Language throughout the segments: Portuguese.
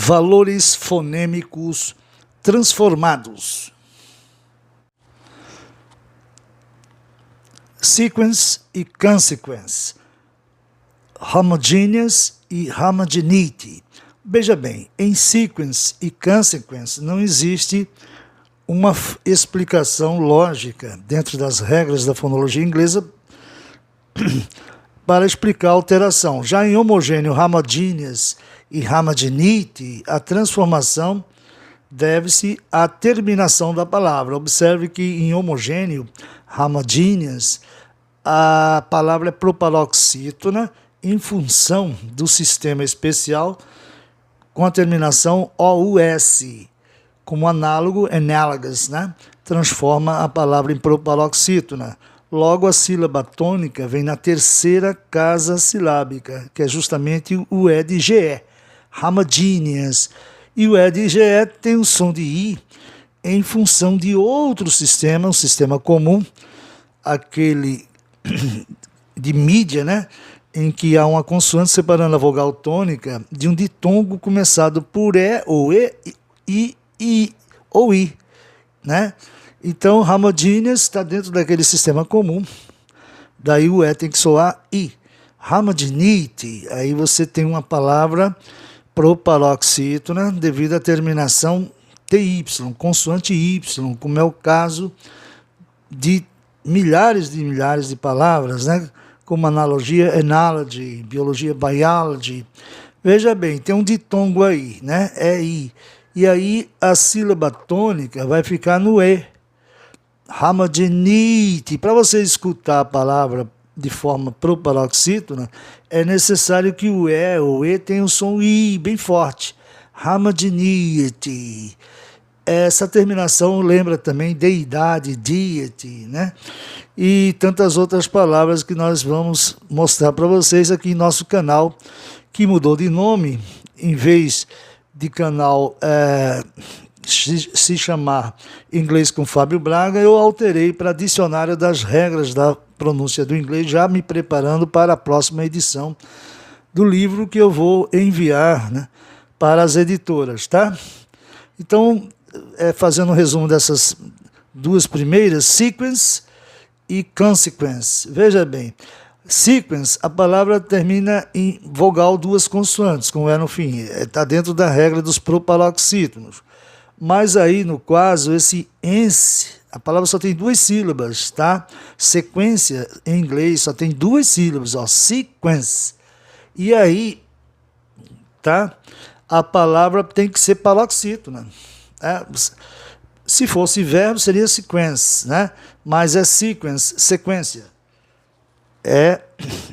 Valores fonêmicos transformados. Sequence e consequence. Homogeneous e homogeneity. Veja bem, em sequence e consequence não existe uma explicação lógica dentro das regras da fonologia inglesa para explicar a alteração. Já em homogêneo, homogeneous e homogeneity, a transformação deve-se à terminação da palavra. Observe que em homogêneo, homogeneous, a palavra é proparoxítona em função do sistema especial com a terminação OUS, como análogo, analogous, né? Transforma a palavra em proparoxítona. Logo, a sílaba tônica vem na terceira casa silábica, que é justamente o E de GE, homogeneous. E o E de GE tem o som de I em função de outro sistema, um sistema comum, aquele de mídia, né? Em que há uma consoante separando a vogal tônica de um ditongo começado por E ou E, I ou I, né? Então, homogeneous está dentro daquele sistema comum, daí o E tem que soar I. Homogeneity, aí você tem uma palavra proparoxítona devido à terminação TY, consoante Y, como é o caso de milhares de palavras, né? Como analogia, analogy, biologia, biology. Veja bem, tem um ditongo aí, né? É I. E aí a sílaba tônica vai ficar no E. Homogeneity. Para você escutar a palavra de forma proparoxítona, é necessário que o E tenha um som I bem forte. Homogeneity. Essa terminação lembra também deidade, deity, né? E tantas outras palavras que nós vamos mostrar para vocês aqui em nosso canal, que mudou de nome. Em vez de canal se chamar Inglês com Fábio Braga, eu alterei para Dicionário das Regras da Pronúncia do Inglês, já me preparando para a próxima edição do livro que eu vou enviar, né, para as editoras, tá? Então, fazendo um resumo dessas duas primeiras, sequence e consequence. Veja bem, sequence, a palavra termina em vogal duas consoantes, como é no fim. Está dentro da regra dos proparoxítonos. Mas aí, no caso, esse ence, a palavra só tem duas sílabas, tá? Sequência, em inglês, só tem duas sílabas, ó, sequence. E aí, tá? A palavra tem que ser paroxítona. Se fosse verbo, seria sequence, né? Mas é sequence, sequência.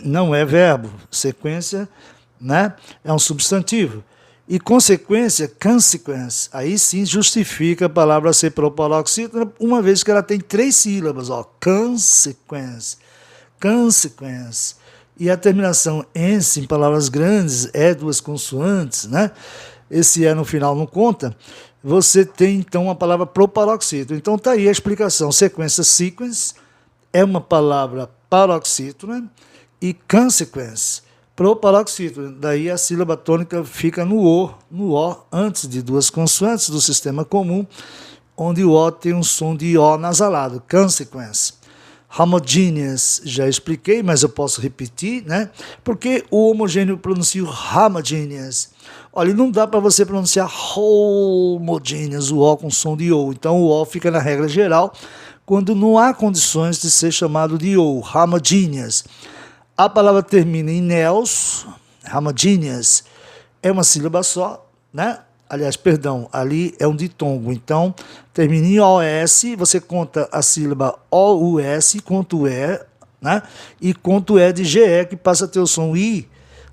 Não é verbo. Sequência, né? É um substantivo. E consequência, consequence. Aí sim justifica a palavra ser proparoxítona, uma vez que ela tem três sílabas, ó. Consequence, consequence. E a terminação ence, em palavras grandes, é duas consoantes, né? Esse no final não conta. Você tem, então, a palavra proparoxítona. Então, está aí a explicação. Sequência, sequence, é uma palavra paroxítona, e consequence, proparoxítona. Daí a sílaba tônica fica no O, antes de duas consoantes do sistema comum, onde o O tem um som de O nasalado, consequence. Homogeneous, já expliquei, mas eu posso repetir, né? Porque o homogêneo pronuncia homogeneous. Olha, não dá para você pronunciar homogeneous, o O com som de O. Então o O fica na regra geral, quando não há condições de ser chamado de O, homogeneous. A palavra termina em neos, homogeneous, é uma sílaba só, né? Aliás, perdão, ali é um ditongo, então termina em OS, você conta a sílaba OUS, conta o E, né? E conta o E de GE, que passa a ter o som I,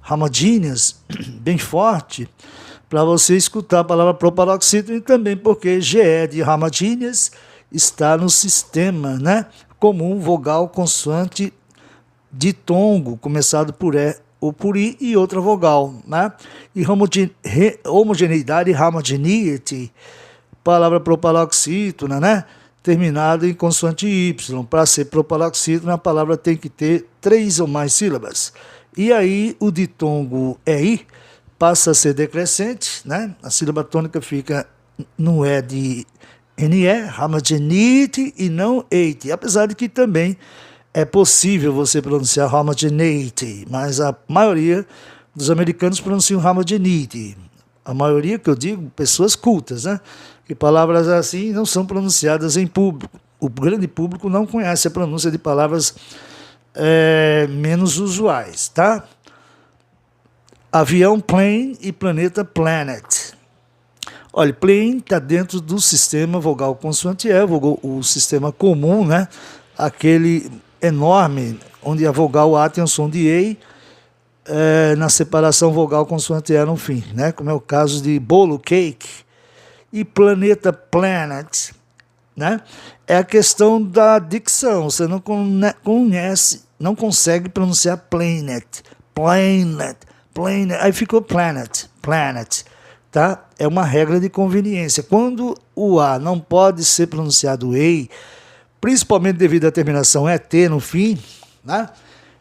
homogeneous, bem forte, para você escutar a palavra proparoxítona, e também porque GE de homogeneous está no sistema, né, comum, vogal, consoante, ditongo, começado por E ou por I e outra vogal, né? E homogeneidade, homogeneity, palavra proparoxítona, né? Terminado em consoante Y. Para ser proparoxítona, a palavra tem que ter três ou mais sílabas. E aí o ditongo é I, passa a ser decrescente, né? A sílaba tônica fica no E de NE, homogeneity e não eite, apesar de que também é possível você pronunciar homogeneity, mas a maioria dos americanos pronunciam homogeneity. A maioria, que eu digo, pessoas cultas, né? Que palavras assim não são pronunciadas em público. O grande público não conhece a pronúncia de palavras menos usuais, tá? Avião, plane, e planeta, planet. Olha, plane está dentro do sistema vogal consoante E, o sistema comum, né? Aquele enorme, onde a vogal A tem o som de EI, na separação vogal consoante E no fim, né? Como é o caso de bolo, cake, e planeta, planet, né? É a questão da dicção, você não conhece, não consegue pronunciar planet, aí ficou planet, tá? É uma regra de conveniência. Quando o A não pode ser pronunciado EI, principalmente devido à terminação ET no fim, né?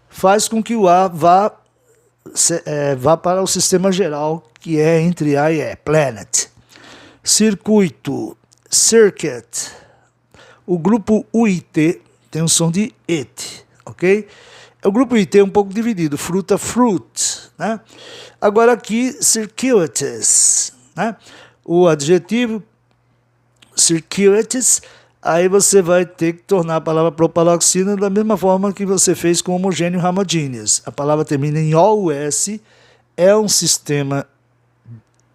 Faz com que o A vá para o sistema geral, que é entre A e E, planet. Circuito, circuit. O grupo UIT tem um som de ET, ok? O grupo IT é um pouco dividido, fruta, fruit, né? Agora aqui, circuitous, né? O adjetivo, circuitous, aí você vai ter que tornar a palavra propaloxina da mesma forma que você fez com homogêneo homogeneous. A palavra termina em OUS, é um sistema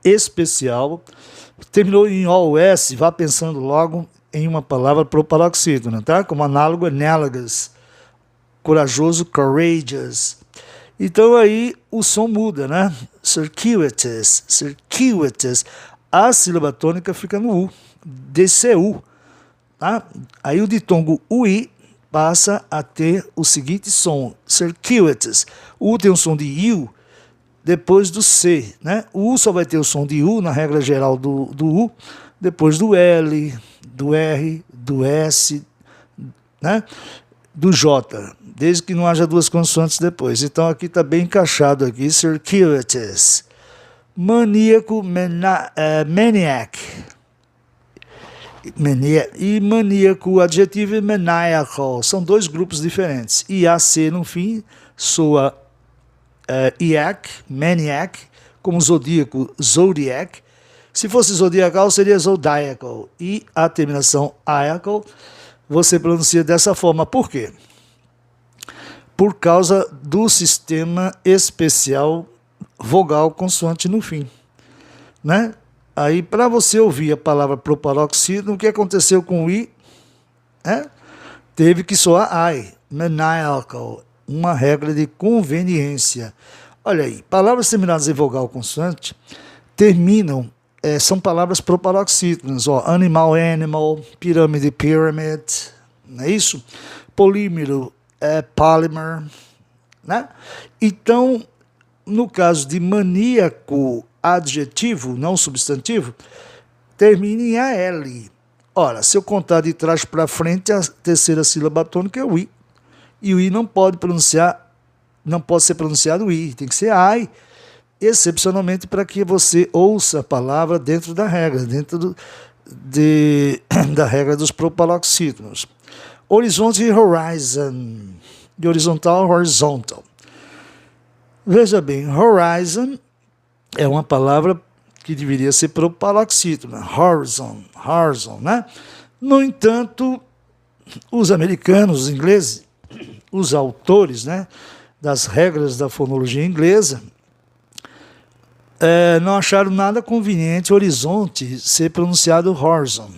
especial. Terminou em OUS, vá pensando logo em uma palavra propaloxítona, tá? Como análogo, analogous, corajoso, courageous. Então aí o som muda, né? Circuitous. A sílaba tônica fica no U, DCU, tá? Aí o ditongo UI passa a ter o seguinte som, circuitous. O U tem um som de U depois do C, né? O U só vai ter o som de U na regra geral do U, depois do L, do R, do S, né? Do J, desde que não haja duas consoantes depois. Então aqui está bem encaixado aqui, circuitous. Maníaco, maniac. E maníaco, adjetivo, maniacal. São dois grupos diferentes. IAC no fim soa IAC, maniac, como zodíaco, zodiac. Se fosse zodiacal, seria zodiacal. E a terminação iacal, você pronuncia dessa forma. Por quê? Por causa do sistema especial vogal consoante no fim, né? Aí, para você ouvir a palavra propaloxítono, o que aconteceu com o I? Teve que soar I, maniacal, uma regra de conveniência. Olha aí, palavras terminadas em vogal consoante terminam, são palavras propaloxítonas, ó, animal, animal, pirâmide, pyramid, não é isso? Polímero, polymer, né? Então, no caso de maníaco, adjetivo, não substantivo, termina em AL. Ora, se eu contar de trás para frente, a terceira sílaba tônica é o I. E o I não pode ser pronunciado I, tem que ser AI, excepcionalmente para que você ouça a palavra dentro da regra, da regra dos propaloxítonos. Horizonte e horizon, de horizontal, horizontal. Veja bem, horizon é uma palavra que deveria ser propaloxítona, horizon, né? No entanto, os americanos, os ingleses, os autores, né, das regras da fonologia inglesa, não acharam nada conveniente horizonte ser pronunciado horizon,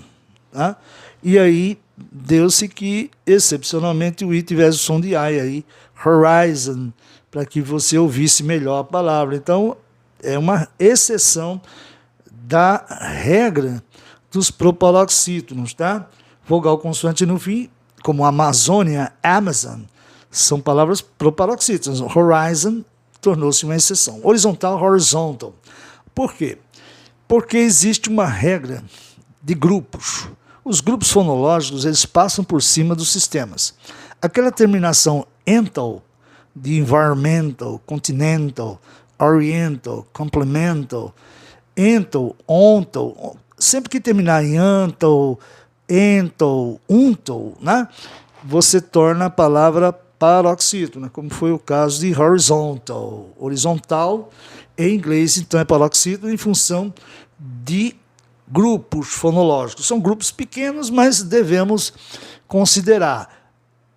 tá? E aí deu-se que, excepcionalmente, o I tivesse o som de I aí, horizon, para que você ouvisse melhor a palavra. Então, é uma exceção da regra dos propaloxítonos, tá? Vogal consoante no fim, como Amazônia, Amazon, são palavras propaloxítonas. Horizon tornou-se uma exceção. Horizontal, horizontal. Por quê? Porque existe uma regra de grupos. Os grupos fonológicos, eles passam por cima dos sistemas. Aquela terminação ental, de environmental, continental, oriental, complemental, ental, ontal. Sempre que terminar em antal, ental, untal, né? Você torna a palavra paroxítona, como foi o caso de horizontal. Horizontal, em inglês, então, é paroxítona em função de grupos fonológicos. São grupos pequenos, mas devemos considerar.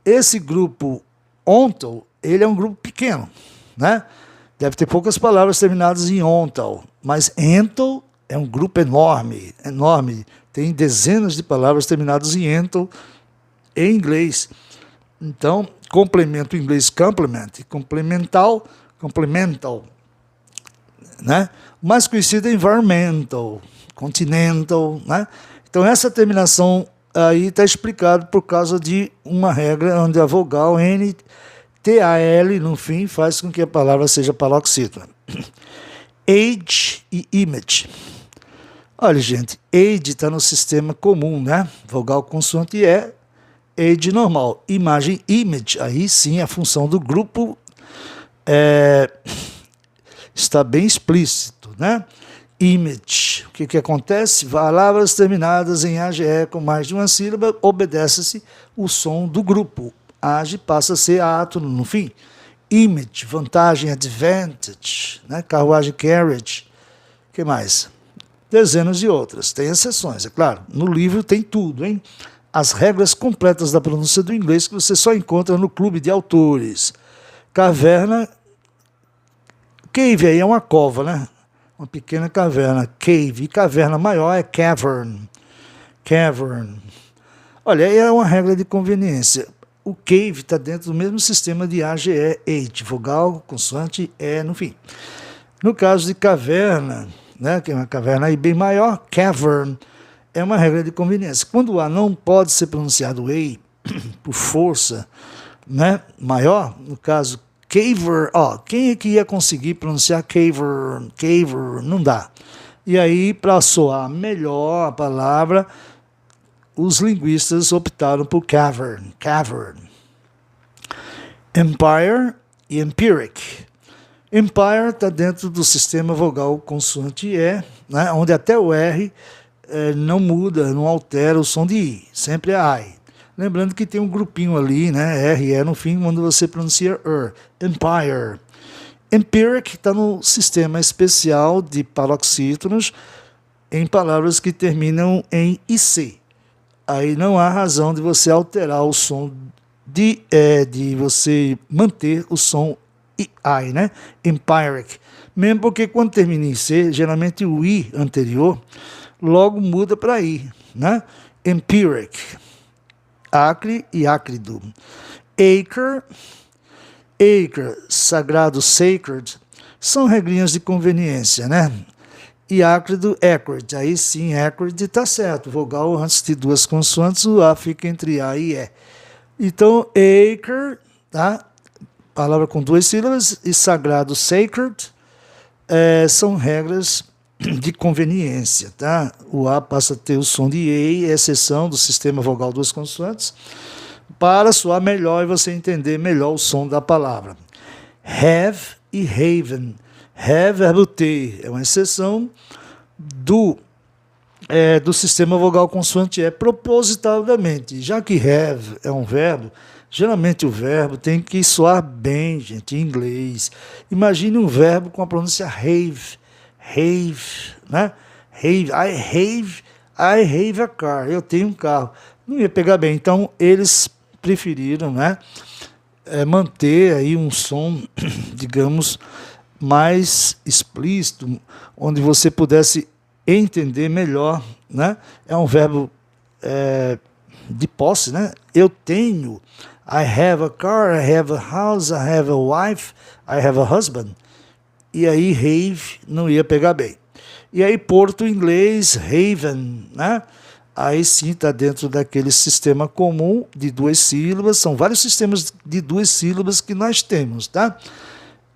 Esse grupo ontal, ele é um grupo pequeno, né? Deve ter poucas palavras terminadas em ontal, mas ental é um grupo enorme, enorme. Tem dezenas de palavras terminadas em ental em inglês. Então, complemento em inglês complement, complemental, complemental, né? O mais conhecido é environmental, continental, né? Então, essa terminação aí está explicado por causa de uma regra onde a vogal N, T-A-L, no fim, faz com que a palavra seja paroxítona. Age e image. Olha, gente, age está no sistema comum, né? Vogal, consoante E, age normal. Imagem, image, aí sim a função do grupo está bem explícito, né? Image. O que acontece? Palavras terminadas em AGE com mais de uma sílaba, obedece-se o som do grupo. Age passa a ser átono no fim. Image, vantagem, advantage, né? Carruagem, carriage. O que mais? Dezenas de outras. Tem exceções, é claro. No livro tem tudo, hein? As regras completas da pronúncia do inglês que você só encontra no clube de autores. Caverna, cave aí é uma cova, né? Uma pequena caverna, cave. E caverna maior é cavern. Cavern. Olha, aí é uma regra de conveniência. O cave está dentro do mesmo sistema de AGE, H, vogal, consoante, E, no fim. No caso de caverna, né, que é uma caverna aí bem maior, cavern, é uma regra de conveniência. Quando o A não pode ser pronunciado E, por força, né, maior, no caso, caver, quem é que ia conseguir pronunciar caver, caver? Não dá. E aí, para soar melhor a palavra, os linguistas optaram por cavern, cavern. Empire e empiric. Empire está dentro do sistema vogal consoante E, né, onde até o R não muda, não altera o som de I, sempre é I. Lembrando que tem um grupinho ali, né, R e E no fim, quando você pronuncia Empire. Empiric está no sistema especial de paroxítonos em palavras que terminam em IC. Aí não há razão de você alterar o som, de você manter o som I, né? Empiric. Mesmo porque quando termina em C, geralmente o I anterior logo muda para I, né? Empiric. Acre e ácrido. Acre, sagrado, sacred, são regrinhas de conveniência, né? E ácrido, acrid. Aí sim, acrid está certo. Vogal antes de duas consoantes, o A fica entre A e E. Então, acre, tá? Palavra com duas sílabas, e sagrado, sacred, são regras de conveniência, tá? O A passa a ter o som de E, exceção do sistema vogal duas consoantes, para soar melhor e você entender melhor o som da palavra. Have e haven. Have, verbo ter, é uma exceção do sistema vogal consoante E propositadamente. Já que have é um verbo, geralmente o verbo tem que soar bem, gente, em inglês. Imagine um verbo com a pronúncia have, né? I have a car, eu tenho um carro. Não ia pegar bem, então eles preferiram, né, manter aí um som, digamos, mais explícito, onde você pudesse entender melhor, né? É um verbo de posse, né? Eu tenho, I have a car, I have a house, I have a wife, I have a husband. E aí have não ia pegar bem. E aí porto inglês, haven, né? Aí sim está dentro daquele sistema comum de duas sílabas, são vários sistemas de duas sílabas que nós temos, tá?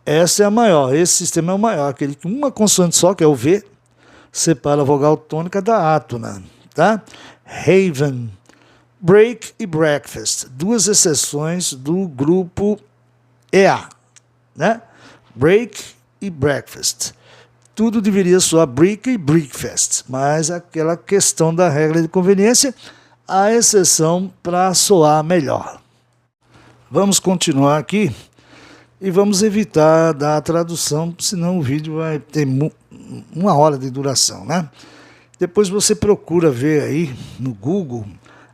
Essa é a maior, esse sistema é o maior, aquele que uma consoante só, que é o V, separa a vogal tônica da átona, tá? Haven, break e breakfast, duas exceções do grupo EA, né? Break e breakfast. Tudo deveria soar brick e breakfast, mas aquela questão da regra de conveniência, a exceção para soar melhor. Vamos continuar aqui e vamos evitar dar a tradução, senão o vídeo vai ter 1 hora de duração, né? Depois você procura ver aí no Google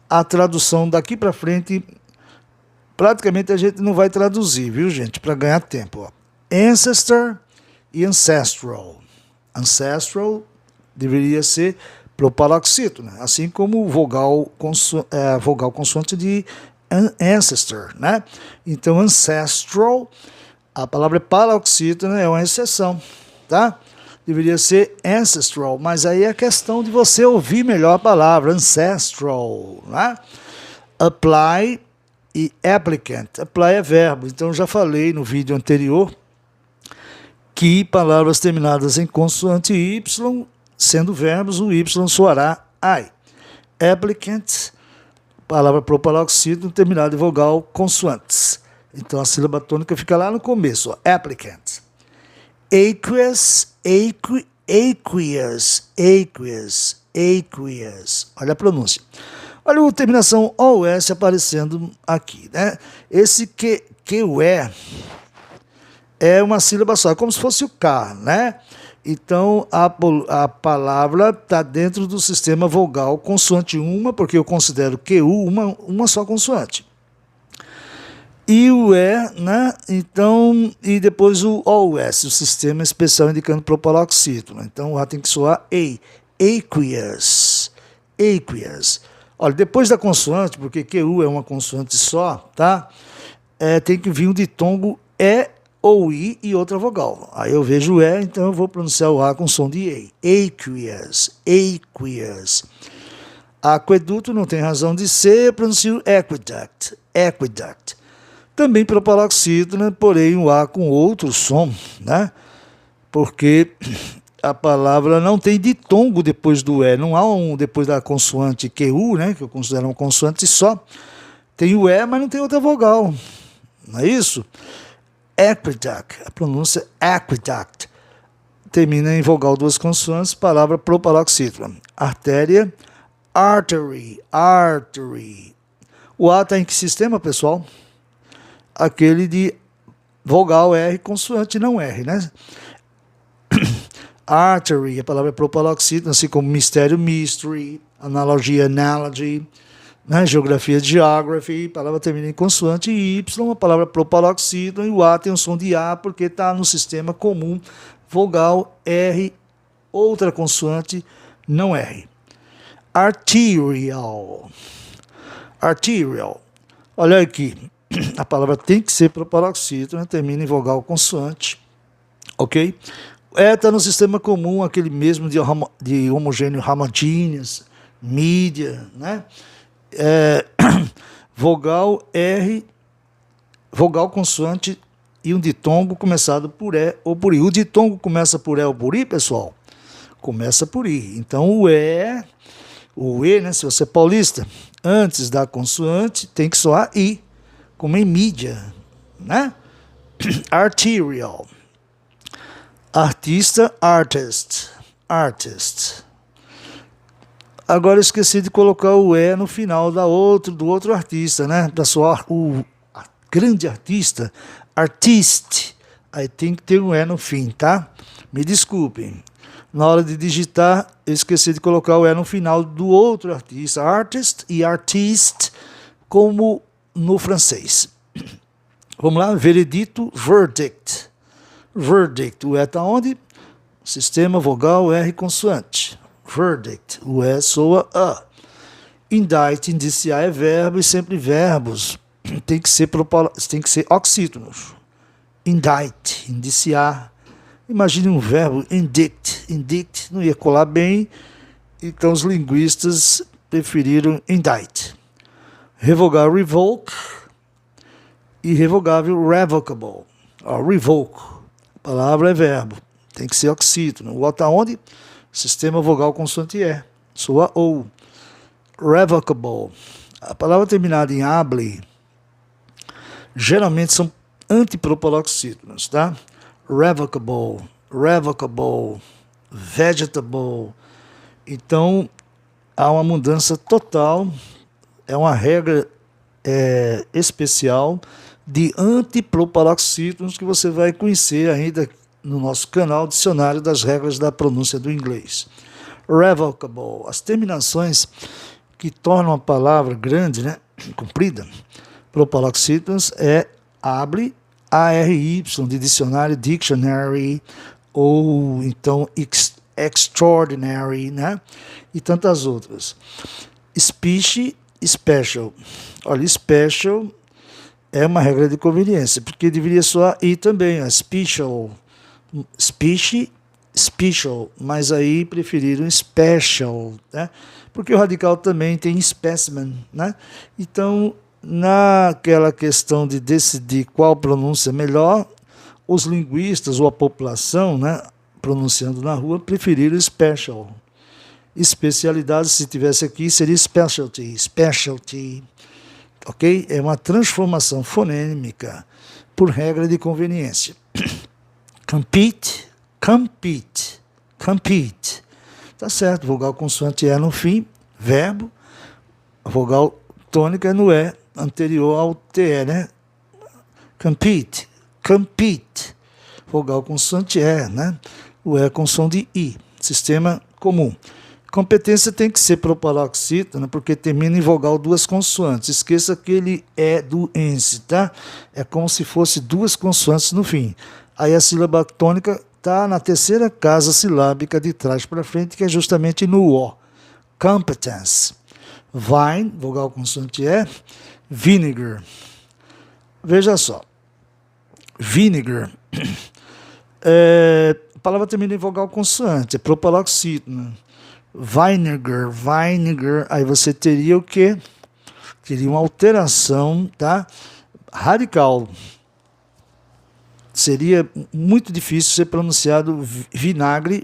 a tradução daqui para frente. Praticamente a gente não vai traduzir, viu, gente? Para ganhar tempo. Ó. Ancestor e ancestral. Ancestral deveria ser proparoxítona, assim como vogal consoante de ancestor, né? Então, ancestral, a palavra paroxítona é uma exceção, tá? Deveria ser ancestral, mas aí é questão de você ouvir melhor a palavra ancestral, né? Apply e applicant. Apply é verbo, então já falei no vídeo anterior que palavras terminadas em consoante Y, sendo verbos, o Y soará I. Applicant, palavra proparoxítona terminada em vogal consoantes. Então a sílaba tônica fica lá no começo, ó, applicant. Aqueous, aqueous. Olha a pronúncia. Olha a terminação OS aparecendo aqui, né? Esse que é uma sílaba só, é como se fosse o K, né? Então, a palavra está dentro do sistema vogal consoante uma, porque eu considero QU uma só consoante. E o E, né? Então, e depois o OS, o sistema especial indicando proparoxítona. Então, o A tem que soar aqueous. Olha, depois da consoante, porque QU é uma consoante só, tá? Tem que vir um ditongo E ou I e outra vogal. Aí eu vejo o E, então eu vou pronunciar o A com som de E. Aqueous. Aqueduto não tem razão de ser, eu pronuncio aqueduct. Também proparoxítona, porém o A com outro som, né? Porque a palavra não tem ditongo depois do E, não há um depois da consoante QU, né? Que eu considero uma consoante só. Tem o E, mas não tem outra vogal. Não é isso? Aqueduct, a pronúncia aqueduct, termina em vogal duas consoantes, palavra proparoxítona. Artéria, artery. O A está em que sistema, pessoal? Aquele de vogal R, consoante não R, né? Artery, a palavra proparoxítona, assim como mistério, mystery, analogia, analogy, né? Geografia, geography, a palavra termina em consoante Y, a palavra proparoxítona, e o A tem um som de A porque está no sistema comum, vogal R, outra consoante, não R. Arterial. Olha aqui, a palavra tem que ser proparoxítona, termina em vogal consoante, ok? Está no sistema comum, aquele mesmo de homogêneo, homogeneous, mídia, né? Vogal R, vogal consoante e um ditongo começado por E ou por I. O ditongo começa por E ou por I, pessoal? Começa por I. Então o E, né, se você é paulista, antes da consoante tem que soar I, como em mídia, né? Arterial. Artista, artist. Agora eu esqueci de colocar o E no final do outro artista, né? Para soar o grande artista, artiste. Aí tem que ter um E no fim, tá? Me desculpem. Na hora de digitar, eu esqueci de colocar o E no final do outro artista, artist e artiste, como no francês. Vamos lá, veredito, verdict. O E está onde? Sistema vogal R consoante. Verdict, o E soa A. Indict, indiciar é verbo e sempre verbos. Tem que ser oxítonos. Indict, indiciar. Imagine um verbo, indict, não ia colar bem, então os linguistas preferiram indict. Revogar, revoke, e revogável, revocable. Revoke, a palavra é verbo, tem que ser oxítono. O O está onde? Sistema vogal consoante E, soa OU. Revocable, a palavra terminada em able, geralmente são antipropaloxítonos, tá? revocable, revocable, vegetable. Então, há uma mudança total, é uma regra especial de antiproparoxítonos que você vai conhecer ainda no nosso canal Dicionário das Regras da Pronúncia do Inglês. Revocable, as terminações que tornam a palavra grande, né, comprida, proparoxítonos able, ARY, de dicionário, dictionary, ou então extraordinary, né, e tantas outras. Species, special. Olha, special é uma regra de conveniência, porque deveria soar I também, special, species, special, mas aí preferiram special, né? Porque o radical também tem specimen, né? Então, naquela questão de decidir qual pronúncia é melhor, os linguistas ou a população, né, pronunciando na rua, preferiram special. Especialidade, se tivesse aqui, seria specialty, specialty, ok? É uma transformação fonêmica por regra de conveniência. Compete, compete, compete. Tá certo, vogal consoante é no fim, verbo, a vogal tônica é no E, anterior ao TE, né? Compete, compete. Vogal consoante é, né? O E com som de I, sistema comum. Competência tem que ser proparoxítona, porque termina em vogal duas consoantes. Esqueça que ele é do ence, tá? É como se fosse duas consoantes no fim. Aí a sílaba tônica está na terceira casa silábica de trás para frente, que é justamente no O. Competence. Vine, vogal consoante é, vinegar. Veja só. Vinegar. A palavra termina em vogal consoante, é proparoxítona. Vinegar, vinegar, aí você teria o quê? Teria uma alteração, tá? Radical. Seria muito difícil ser pronunciado vinagre,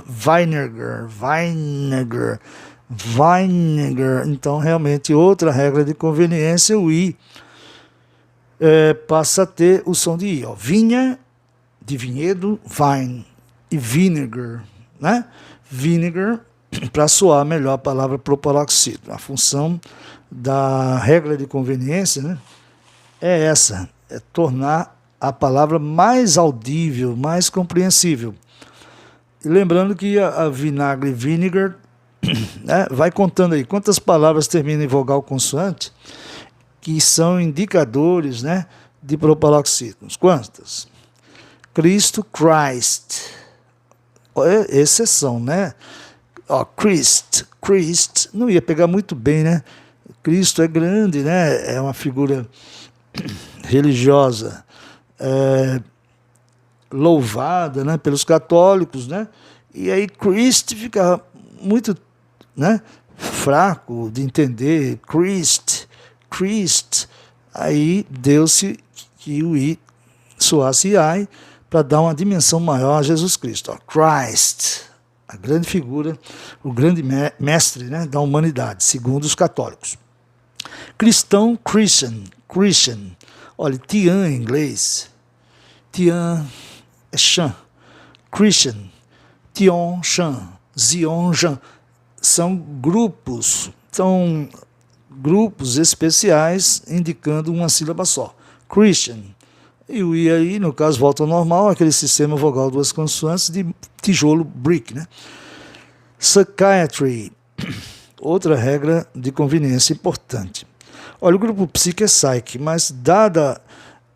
vinegar, vinegar, vinegar. Então, realmente, outra regra de conveniência, o I passa a ter o som de I. Ó. Vinha, de vinhedo, vine, e vinegar, né? Vinegar, para soar melhor a palavra proparoxítono. A função da regra de conveniência, né, é essa, é tornar a palavra mais audível, mais compreensível. E lembrando que a vinagre, vinegar, né, vai contando aí quantas palavras terminam em vogal consoante, que são indicadores, né, de proparoxítonos. Quantas? Cristo, Christ. Exceção, né? Ó, Christ, Christ, não ia pegar muito bem, né? Cristo é grande, né? É uma figura religiosa, louvada, né, pelos católicos, né? E aí Christ fica muito, né, fraco de entender. Christ, Christ. Aí deu-se que o I soasse I para dar uma dimensão maior a Jesus Cristo. Ó, Christ, a grande figura, o grande mestre, né, da humanidade, segundo os católicos. Cristão, Christian, Christian. Olha, Tian em inglês, Tian é Chan, Christian, Tion, Chan, Zion, Jean. São grupos especiais indicando uma sílaba só. Christian. E o I aí, no caso, volta ao normal, aquele sistema vogal duas consoantes de tijolo, brick, né? Psychiatry, outra regra de conveniência importante. Olha, o grupo psique é psyche, mas dada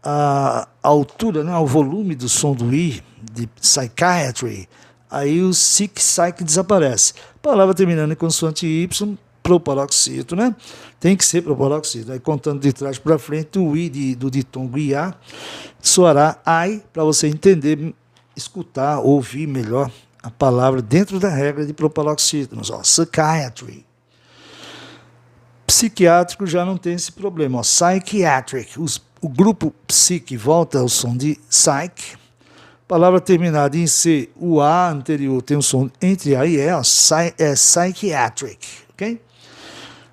a altura, né, o volume do som do I, de psychiatry, aí o psyche desaparece. Palavra terminando em consoante Y, proparoxítono, né? Tem que ser proparoxítono. Aí contando de trás para frente, o I do ditongo IA soará I, para você entender, escutar, ouvir melhor a palavra dentro da regra de proparoxítonos. Ó, psychiatry. Psiquiátrico já não tem esse problema. Ó, psychiatric. O grupo psique volta ao som de psych. Palavra terminada em C, o A anterior tem um som entre A e E, ó, é psychiatric. Ok?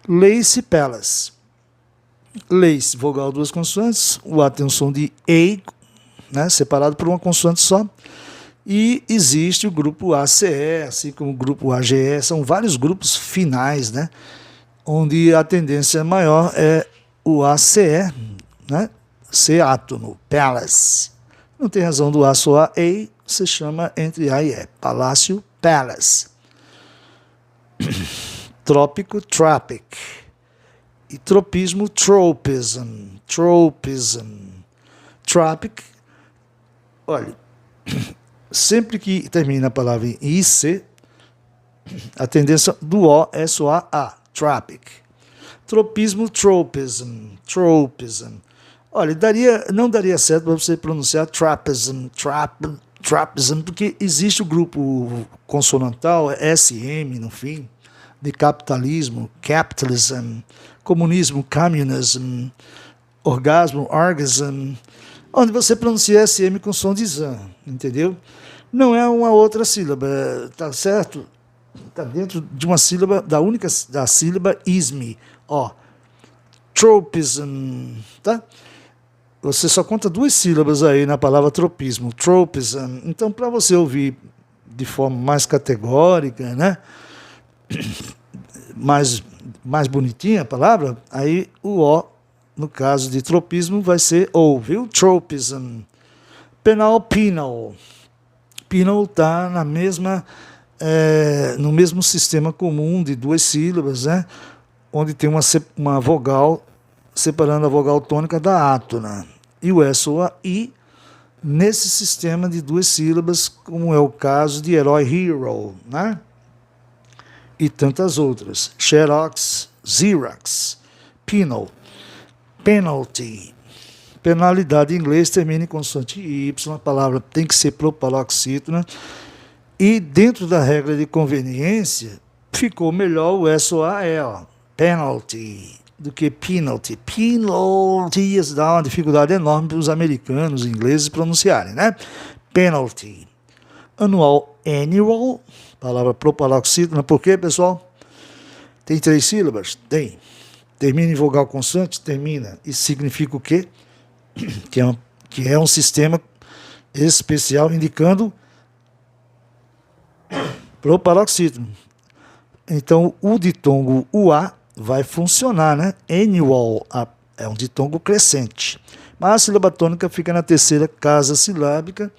Lace Palace. Lace, vogal duas consoantes, o A tem um som de E, né, separado por uma consoante só. E existe o grupo ACE, assim como o grupo AGE, são vários grupos finais, né, onde a tendência maior é o ACE, né, C átono, palace. Não tem razão do A soar E, se chama entre A e E, palácio, palace. Trópico, tropic. E tropismo, tropism. Tropic, olha, sempre que termina a palavra em IC, a tendência do O é soar A, tropic. Tropismo, tropism. Olha, não daria certo para você pronunciar trapecism, porque existe o grupo consonantal, SM no fim, de capitalismo, capitalism, comunismo, communism, orgasm, onde você pronuncia SM com som de zan, entendeu? Não é uma outra sílaba, tá certo? Está dentro de uma sílaba, da sílaba isme, ó, tropism, tá? Você só conta 2 sílabas aí na palavra tropismo, tropism. Então, para você ouvir de forma mais categórica, né, mais bonitinha a palavra, aí o O, no caso de tropismo, vai ser O, viu? Tropism. Penal. Penal está na mesma, no mesmo sistema comum de 2 sílabas, né, onde tem uma vogal separando a vogal tônica da átona. E o S ou a I nesse sistema de 2 sílabas, como é o caso de herói, hero, né? E tantas outras. Xerox, Xerox, penal, penalty. Penalidade em inglês termina em consoante Y, a palavra tem que ser proparoxítona. E dentro da regra de conveniência, ficou melhor o S ou a E, ó, penalty, do que penalty. Penalty dá uma dificuldade enorme para os americanos, ingleses pronunciarem, né? Penalty. Anual, annual, palavra proparoxítona. Por quê, pessoal? Tem 3 sílabas? Tem. Termina em vogal consoante? Termina. Isso significa o quê? Que é um sistema especial indicando proparoxítona. Então, o ditongo UA vai funcionar, né? Annual é um ditongo crescente. Mas a sílaba tônica fica na terceira casa silábica.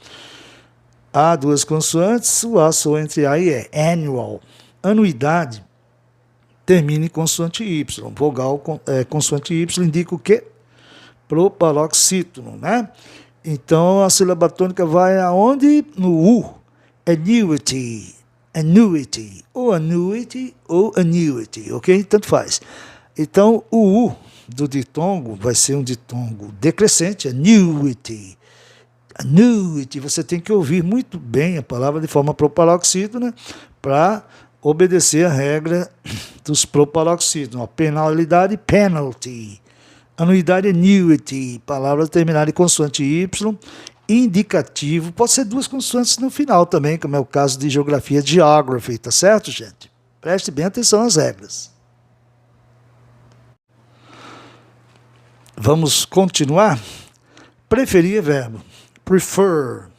Há 2 consoantes, o A soa entre A e E. Annual. Anuidade termina em consoante Y. Vogal consoante Y indica o quê? Proparoxítono, né? Então a sílaba tônica vai aonde? No U. Annuity. Ou annuity, ok? Tanto faz. Então, o U do ditongo vai ser um ditongo decrescente, annuity. Você tem que ouvir muito bem a palavra de forma proparoxítona para obedecer a regra dos proparoxítonos. Penalidade, penalty. Anuidade, annuity. Palavra terminada em consoante Y. Indicativo, pode ser 2 consoantes no final também, como é o caso de geografia, geography, tá certo, gente? Preste bem atenção às regras. Vamos continuar? Preferir é verbo, prefer,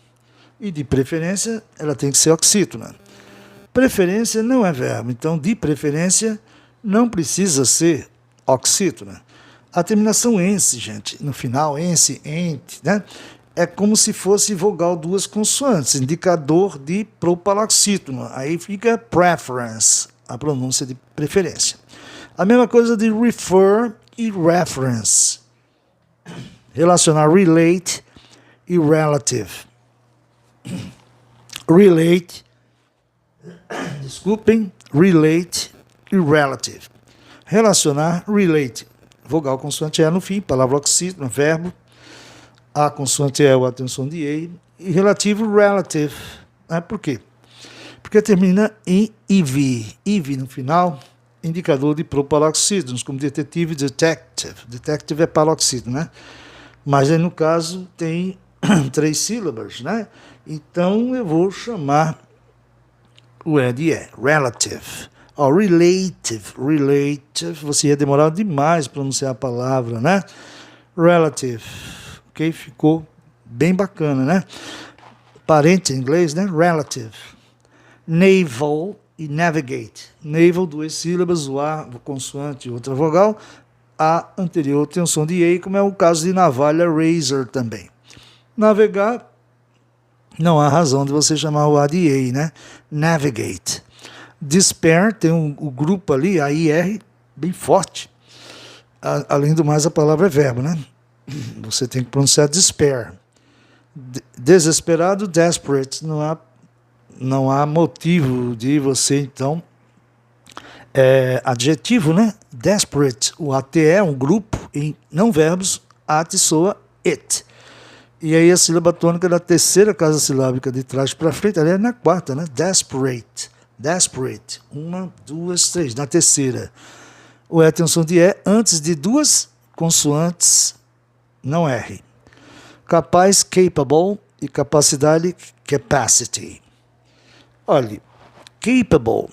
e de preferência ela tem que ser oxítona. Preferência não é verbo, então de preferência não precisa ser oxítona. A terminação ense, gente, no final, ense, ente, né? É como se fosse vogal 2 consoantes, indicador de proparoxítono. Aí fica preference, a pronúncia de preferência. A mesma coisa de refer e reference. Relacionar relate e relative. Relate e relative. Relacionar, relate. Vogal consoante é no fim, palavra oxítona, verbo. A consoante é o atenção de E, e relativo, relative. Por quê? Porque termina em IV. IV no final, indicador de proparoxítonos, como detetive, detective. Detective é paroxítono, né? Mas aí no caso tem 3 sílabas, né? Então eu vou chamar o E de E, relative. Relative, você ia demorar demais para pronunciar a palavra, né? Relative. Ok? Ficou bem bacana, né? Parente em inglês, né? Relative. Naval e navigate. Naval, 2 sílabas, o A, consoante e outra vogal. A anterior tem um som de E, como é o caso de navalha, razor também. Navegar, não há razão de você chamar o A de E, né? Navigate. Despair, tem o grupo ali, a IR, bem forte. Além do mais, a palavra é verbo, né? Você tem que pronunciar despair. Desesperado, desperate. Não há motivo de você, então, adjetivo, né? Desperate. O AT é um grupo em não verbos, AT soa it. E aí a sílaba tônica da terceira casa silábica de trás para frente, ali é na quarta, né? Desperate. Desperate. 1, 2, 3. Na terceira. O E tem um som de E antes de 2 consoantes, não R. Capaz, capable, e capacidade, capacity. Olha, capable,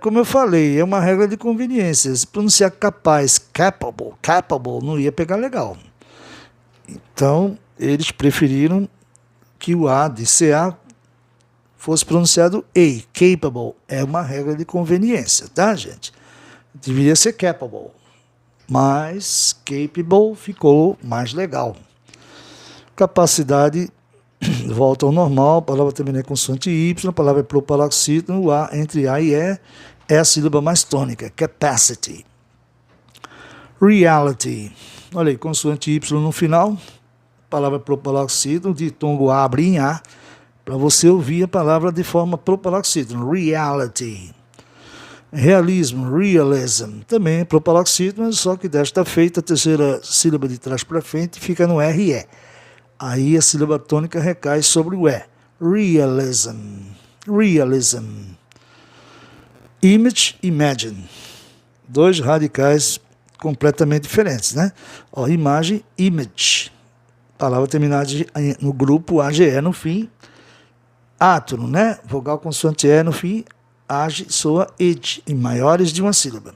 como eu falei, é uma regra de conveniência. Se pronunciar capaz, capable, não ia pegar legal. Então, eles preferiram que o A de CA fosse pronunciado E, capable. É uma regra de conveniência, tá, gente? Deveria ser capable, mas capable ficou mais legal. Capacidade volta ao normal, a palavra termina com consoante Y, a palavra é proparoxítona, o A entre A e E é a sílaba mais tônica, capacity. Reality, olha aí, consoante Y no final, palavra proparoxítona, o ditongo abre em A, para você ouvir a palavra de forma proparoxítona, reality. Realismo, realism, também é proparoxítona, só que desta feita a terceira sílaba de trás para frente fica no RE. Aí a sílaba tônica recai sobre o E. Realism. Realism. Image, imagine. 2 radicais completamente diferentes, né? Ó, imagem, image. Palavra terminada no grupo AGE no fim. Átono, né? Vogal consoante E no fim. Age, soa id, em maiores de uma sílaba.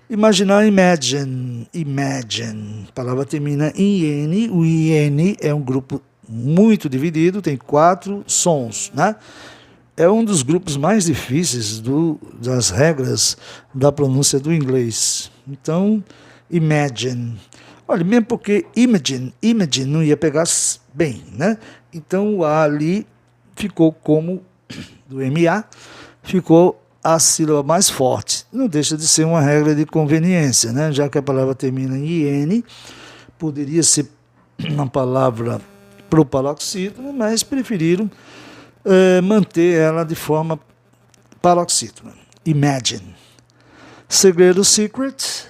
Imaginar, imagine, imagine. A palavra termina em IN. O IN é um grupo muito dividido, tem 4 sons, né? É um dos grupos mais difíceis das regras da pronúncia do inglês. Então, imagine. Olha, mesmo porque imagine não ia pegar bem, né? Então, o A ali ficou como, do MA, ficou a sílaba mais forte. Não deixa de ser uma regra de conveniência, né? Já que a palavra termina em IN, poderia ser uma palavra proparoxítona, mas preferiram manter ela de forma paroxítona. Imagine. Segredo, secret,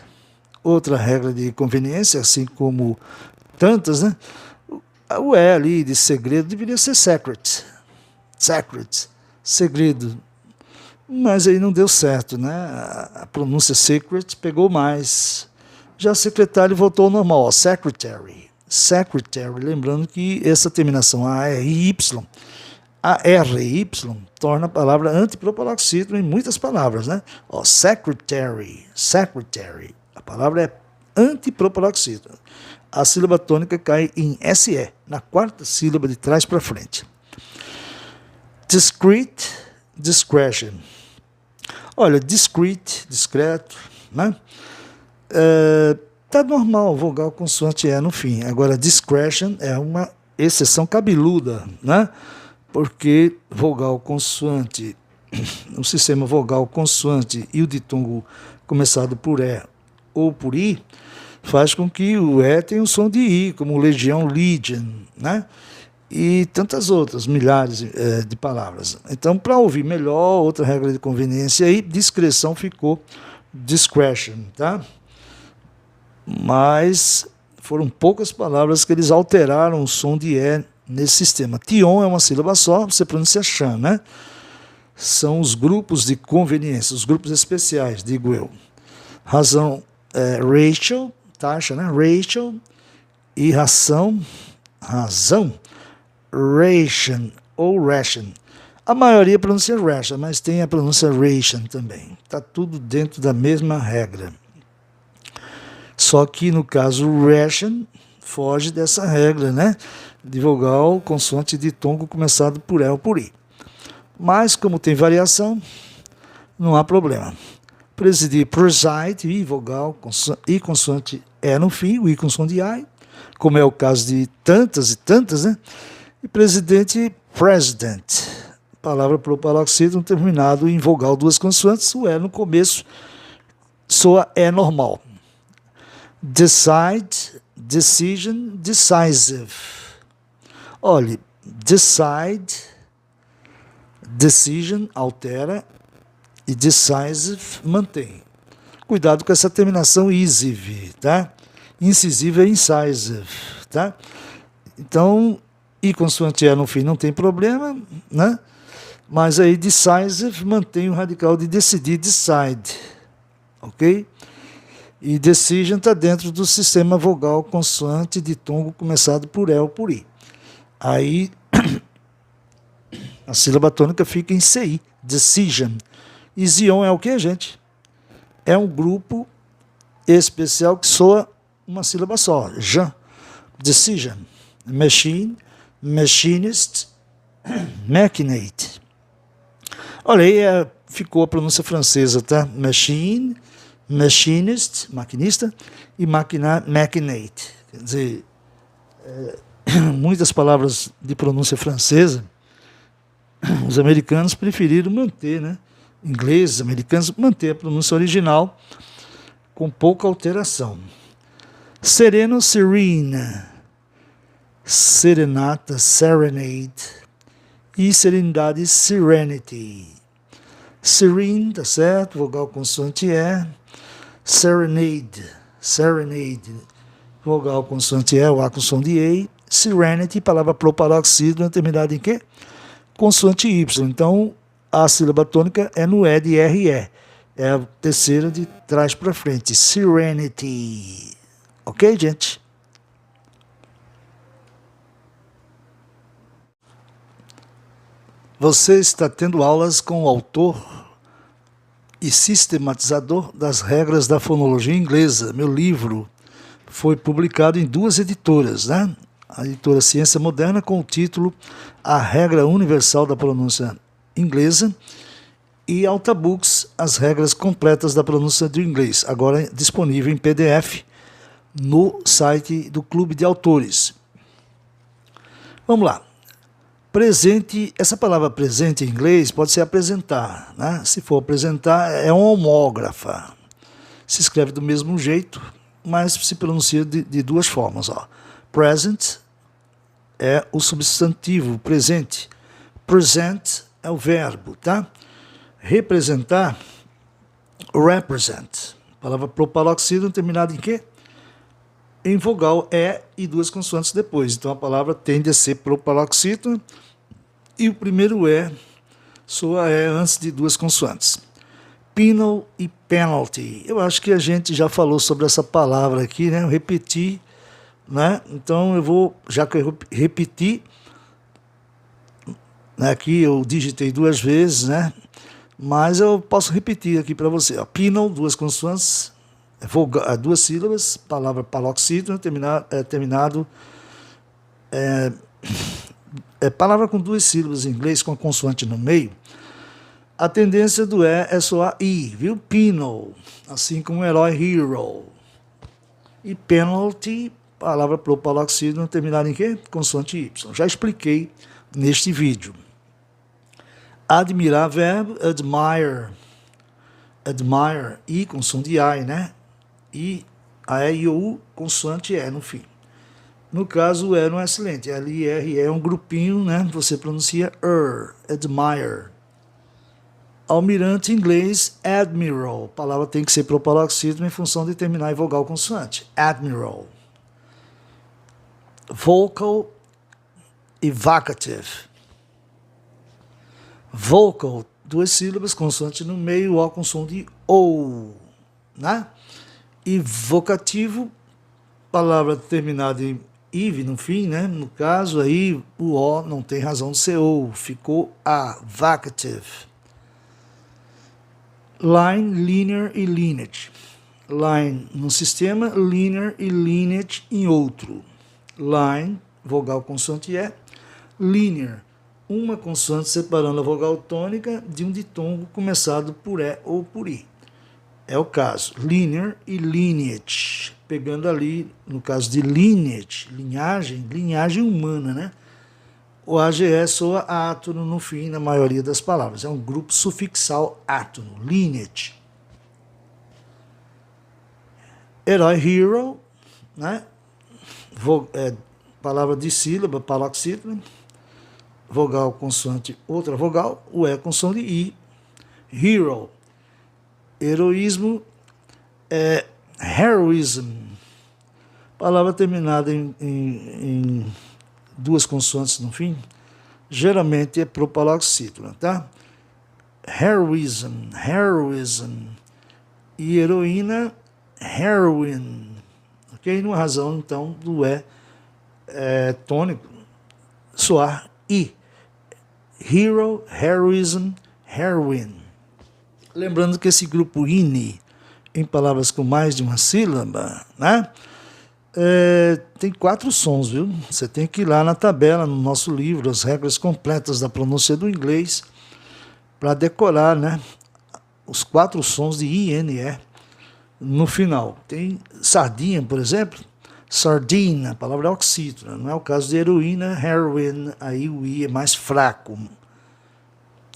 outra regra de conveniência, assim como tantas, né? O E ali de segredo deveria ser secret. Secret, segredo. Mas aí não deu certo, né? A pronúncia secret pegou mais. Já secretário voltou ao normal, ó, secretary. Secretary, lembrando que essa terminação ARY, torna a palavra antiproparoxítona em muitas palavras, né? Ó, secretary, secretary. A palavra é antiproparoxítona. A sílaba tônica cai em SE, na quarta sílaba de trás para frente. Discreet, discretion. Olha, discreet, discreto, né? Tá normal, vogal consoante E no fim. Agora, discretion é uma exceção cabeluda, né? Porque vogal consoante, o sistema vogal consoante e o ditongo começado por E ou por I, faz com que o E tenha um som de I, como legião, legion, né? E tantas outras, milhares de palavras. Então, para ouvir melhor, outra regra de conveniência aí, discreção ficou discretion, tá? Mas foram poucas palavras que eles alteraram o som de E nesse sistema. Tion é uma sílaba só, você pronuncia chan, né? São os grupos de conveniência, os grupos especiais, digo eu. Razão, Rachel, taxa, né? Rachel, e razão, ration ou ration. A maioria pronuncia ration, mas tem a pronúncia ration também. Está tudo dentro da mesma regra. Só que no caso ration foge dessa regra, né? De vogal, consoante e ditongo começado por E ou por I. Mas, como tem variação, não há problema. Presidir, preside, I, vogal, I consoante E no fim, o I com som de I, como é o caso de tantas e tantas, né? E presidente, president, palavra propaloxítono terminado em vogal duas consoantes, o E no começo soa E normal. Decide, decision, decisive. Olhe, decide, decision altera e decisive mantém. Cuidado com essa terminação isive, tá? Incisiva é incisive, tá? Então, I consoante E no fim não tem problema, né? Mas aí decisive mantém o radical de decidir, decide, ok? E decision está dentro do sistema vogal consoante ditongo começado por E ou por I. Aí a sílaba tônica fica em CI, decision. E Zion é o que, gente? É um grupo especial que soa uma sílaba só, Jean, decision, machine, machinist, machinate. Olha aí, ficou a pronúncia francesa, tá? Machine, machinist, maquinista, e machinate. Quer dizer, muitas palavras de pronúncia francesa, os americanos preferiram manter, né? Ingleses, americanos, manter a pronúncia original com pouca alteração. Sereno, serene, serenata, serenade, e serenidade, serenity. Serene, tá certo, vogal consoante E. Serenade, serenade, vogal consoante E, o A com som de E. Serenity, palavra proparoxítono, terminada em quê? Consoante Y. Então, a sílaba tônica é no E de RE. É a terceira de trás para frente. Serenity. Ok, gente? Você está tendo aulas com o autor e sistematizador das regras da fonologia inglesa. Meu livro foi publicado em 2 editoras, né? A editora Ciência Moderna com o título A Regra Universal da Pronúncia Inglesa e Alta Books, as regras completas da pronúncia do inglês, agora disponível em PDF no site do Clube de Autores. Vamos lá. Presente, essa palavra presente em inglês pode ser apresentar, né? Se for apresentar, é uma homógrafa. Se escreve do mesmo jeito, mas se pronuncia de duas formas. Ó. Present é o substantivo presente. Present é o verbo, tá? Representar, represent. Palavra propaloxítono terminada em quê? Em vogal E e duas consoantes depois. Então a palavra tende a ser propaloxítono e o primeiro E soa E antes de duas consoantes. Penal e penalty. Eu acho que a gente já falou sobre essa palavra aqui, né? Eu repeti, né? Então eu vou, já que eu repeti, aqui eu digitei 2 vezes, né? Mas eu posso repetir aqui para você. Ó. Penal, duas consoantes, vogal, 2 sílabas, palavra paroxítono, terminado. Palavra com 2 sílabas em inglês com a consoante no meio. A tendência do E é soar I, viu? Penal, assim como herói, hero. E penalty, palavra propaloxítono, terminada em quê? Consoante Y. Já expliquei neste vídeo. Admirar, verbo, admire. Admire, I com som de I, né? E a E e o U, consoante E no fim. No caso, o E não é silente. L-I-R-E é um grupinho, né? Você pronuncia admire. Almirante em inglês, admiral. A palavra tem que ser propaloxítono em função de terminar em vogal consoante. Admiral. Vocal e vacative. Vocal, 2 sílabas, consoante no meio, O com som de O, né? E vocativo, palavra terminada em IV no fim, né? No caso aí, o O não tem razão de ser O, ficou A, vacative. Line, linear e lineage. Line num sistema, linear e lineage em outro. line, vogal consoante E, linear, uma consoante separando a vogal tônica de um ditongo começado por E ou por I. É o caso, linear e lineage, pegando ali, no caso de lineage, linhagem humana, né? O AGE soa átono no fim, na maioria das palavras. É um grupo sufixal átono, lineage. Herói, hero, né? Palavra de sílaba, paroxítona, vogal consoante outra vogal, o E com som de I. Hero, heroísmo, heroism, palavra terminada em duas consoantes no fim, geralmente é propaloxítona, tá? Heroism, e heroína, heroin, ok? Numa razão, então, do E tônico, soar I. Hero, heroism, heroin. Lembrando que esse grupo INI, em palavras com mais de uma sílaba, né? Tem 4 sons, viu? Você tem que ir lá na tabela, no nosso livro, as regras completas da pronúncia do inglês, para decorar, né? Os 4 sons de INE no final. Tem sardinha, por exemplo, sardina, a palavra é oxítona, não é o caso de heroína, heroin, aí o I é mais fraco.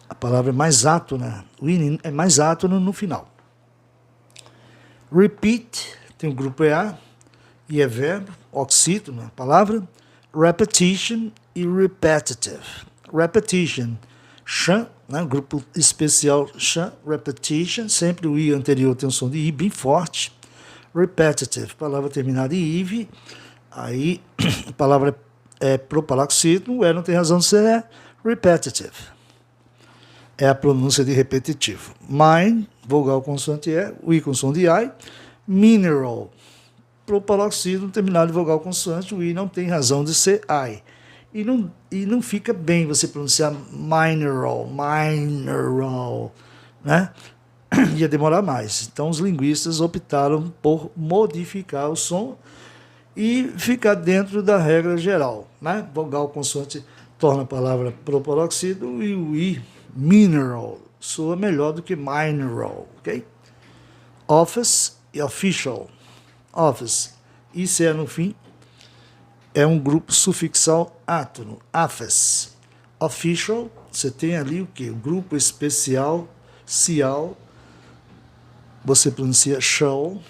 A palavra é mais átona, o I é mais átono no final. Repeat, tem o grupo EA, e é verbo, oxítona, palavra, repetition e repetitive. Repetition, chan, né, grupo especial chan, repetition, sempre o I anterior tem um som de I bem forte. Repetitive, palavra terminada em IV, aí a palavra é propaloxítona, o E não tem razão de ser, é repetitive. É a pronúncia de repetitivo. Mine, vogal consoante E, o I com som de I. Mineral, propaloxítona terminado em vogal consoante, o I não tem razão de ser I. E não fica bem você pronunciar mineral, né? Ia demorar mais. Então os linguistas optaram por modificar o som e ficar dentro da regra geral, né? Vogal consoante torna a palavra propaloxítona e o I, mineral, soa melhor do que mineral, ok? Office e official. Office, ICE no fim, é um grupo sufixal átono, office. Official, você tem ali o quê? O grupo especial, cial, você pronuncia shall,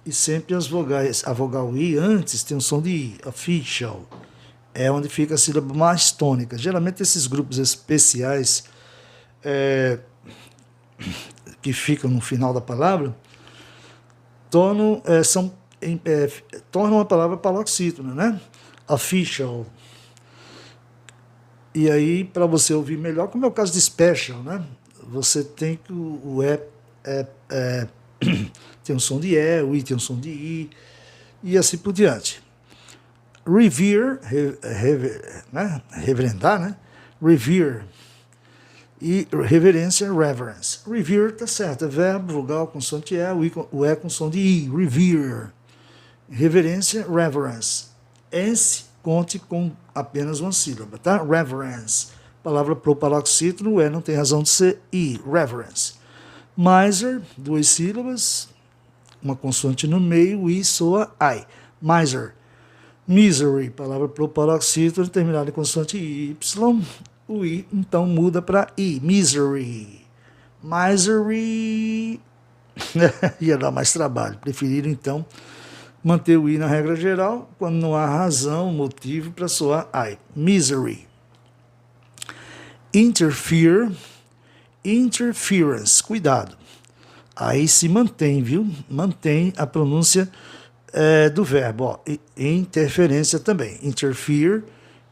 e sempre as vogais, a vogal I antes tem um som de I, official. É onde fica a sílaba mais tônica. Geralmente esses grupos especiais que ficam no final da palavra tornam a palavra paroxítona, né? Official. E aí, para você ouvir melhor, como é o caso de special, né? Você tem que o E tem um som de E, o I tem um som de I, e assim por diante. Revere, né? Reverendar, né? Revere. E reverência, reverence. Revere tá certo, é verbo, vogal, consoante E, o E com som de I, revere. Reverência, reverence. Esse conte com apenas uma sílaba, tá? Reverence. Palavra propaloxítona, o E não tem razão de ser I, reverence. Miser, 2 sílabas, uma consoante no meio, o I soa I. Miser. Misery, palavra propaloxítona, terminada em consoante Y, o I então muda para I. Misery. Misery. Ia dar mais trabalho. Preferiram então manter o I na regra geral, quando não há razão, motivo para soar I. Misery. Interfere. Interference. Cuidado. Aí se mantém, viu? Mantém a pronúncia do verbo. Ó. Interferência também. Interfere.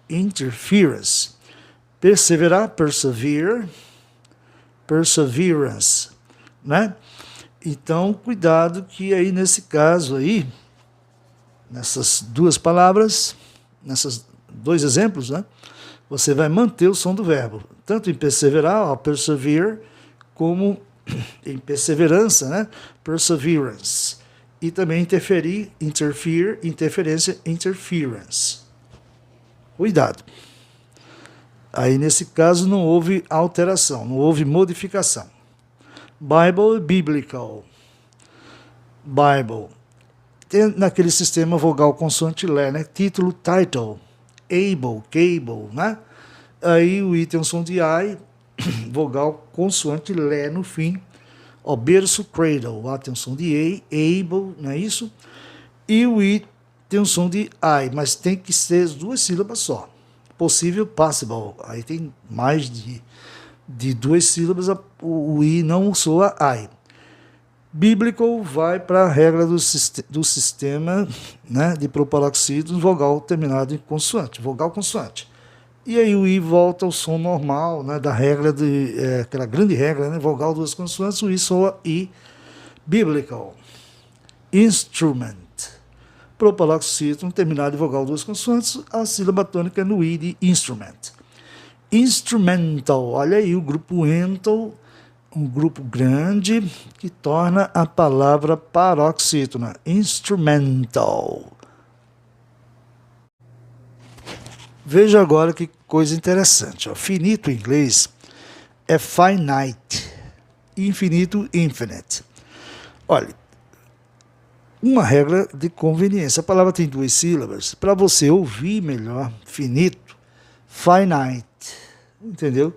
Interference. Perseverar. Persevere. Perseverance. Né? Então, cuidado que aí nesse caso aí, nessas duas palavras, nesses 2 exemplos, né, você vai manter o som do verbo, tanto em perseverar, ó, persevere, como em perseverança, né, perseverance, e também interferir, interfere, interferência, interference. Cuidado. Aí, nesse caso, não houve alteração, não houve modificação. Bible, biblical. Bible. Tem naquele sistema vogal consoante Lé, né? Título, title. Able, cable, né? Aí o I tem um som de I, vogal consoante Lé no fim. Ó, berço, cradle. A tem um som de A, able, não é isso? E o I tem um som de I, mas tem que ser as duas sílabas só. Possível, possible. Aí tem mais de duas sílabas, o I não soa I. Biblical vai para a regra do sistema, né, de proparoxítono, vogal terminado em consoante, vogal consoante. E aí o I volta ao som normal, né, da regra, aquela grande regra, né, vogal duas consoantes, o I soa I. Biblical. Instrument. Proparoxítono terminado em vogal duas consoantes, a sílaba tônica no I de instrument. Instrumental, olha aí o grupo ental, um grupo grande que torna a palavra paroxítona. Instrumental. Veja agora que coisa interessante. Ó. Finito em inglês é finite. Infinito, infinite. Olha, uma regra de conveniência. A palavra tem duas sílabas. Para você ouvir melhor, finito, finite. Entendeu?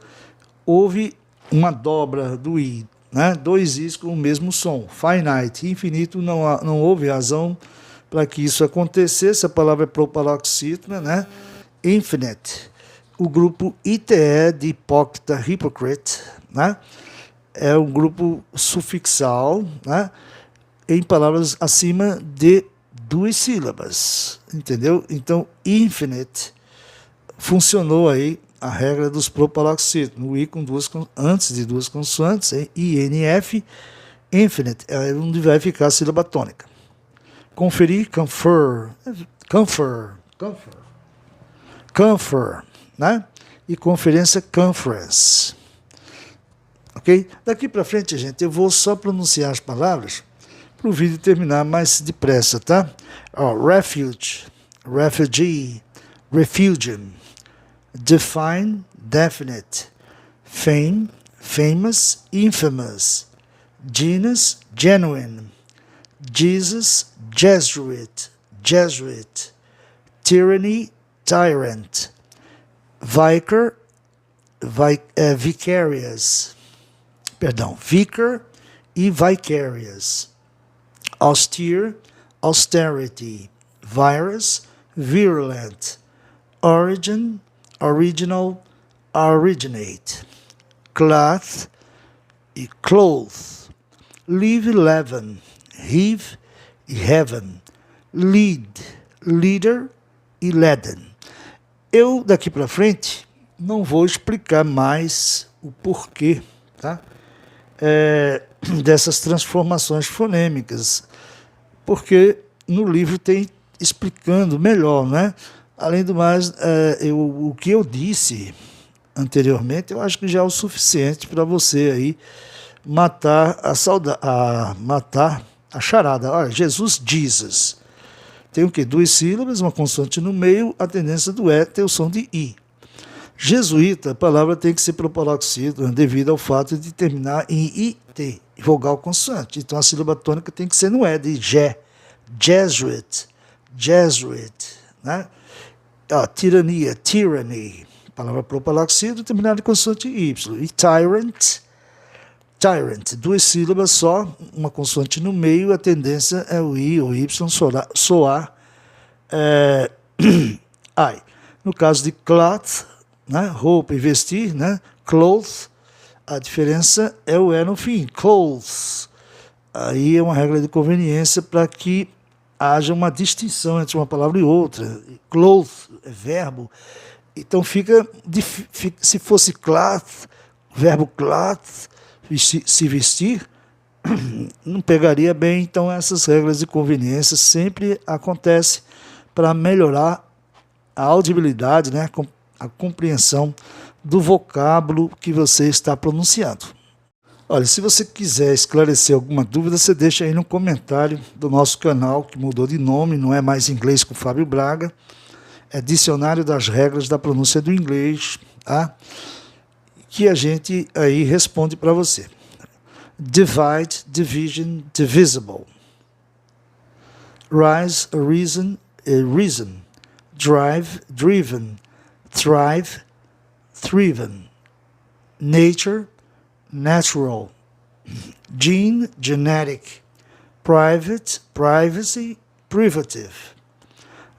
Houve uma dobra do I, né? Dois Is com o mesmo som. Finite, infinito, não houve razão para que isso acontecesse. A palavra é proparoxítona, né? Infinite. O grupo ITE de hipócrita, hypocrite, né? É um grupo sufixal, né? Em palavras acima de duas sílabas, entendeu? Então, infinite funcionou aí a regra dos proparoxítonos, o I com antes de duas consoantes, INF, infinite, é onde vai ficar a sílaba tônica. Conferir, confer, né? E conferência, conference. Ok? Daqui para frente, gente, eu vou só pronunciar as palavras para o vídeo terminar mais depressa, tá? Ó, refuge, refugee, refugium. Define, definite. Fame, famous, infamous. Genus, genuine. Jesus, Jesuit, Jesuit. Tyranny, tyrant. Vicar, vicarious. Perdão, vicar e vicarious. Austere, austerity. Virus, virulent. Origin, original, originate. Cloth e cloth. Live, leaven. Heave e heaven. Lead, leader e leaden. Eu, daqui para frente, não vou explicar mais o porquê, tá? Dessas transformações fonêmicas, porque no livro tem explicando melhor, né? Além do mais, o que eu disse anteriormente, eu acho que já é o suficiente para você aí matar a charada. Olha, Jesus. Tem o quê? Duas sílabas, uma consoante no meio, a tendência do E ter o som de I. Jesuíta, a palavra tem que ser proparoxítona devido ao fato de terminar em IT, vogal consoante. Então a sílaba tônica tem que ser no E, de Gé. Jesuit, né? Tirania, tyranny, palavra proparoxítona terminada em consoante Y. E tyrant, duas sílabas só, uma consoante no meio, a tendência é o I ou Y soar I. No caso de cloth, né, roupa e vestir, né, cloth, a diferença é o E no fim, clothes. Aí é uma regra de conveniência para que haja uma distinção entre uma palavra e outra. Cloth é verbo, então fica se fosse cloth, verbo cloth, se vestir, não pegaria bem. Então essas regras de conveniência sempre acontecem para melhorar a audibilidade, né, a compreensão do vocábulo que você está pronunciando. Olha, se você quiser esclarecer alguma dúvida, você deixa aí no comentário do nosso canal, que mudou de nome, não é mais Inglês com Fábio Braga, É dicionário das regras da pronúncia do inglês, tá? Que a gente aí responde para você. Divide, division, divisible. Rise, reason, reason. Drive, driven. Thrive, thriven. Nature, natural. Gene, genetic. Private, privacy, privative.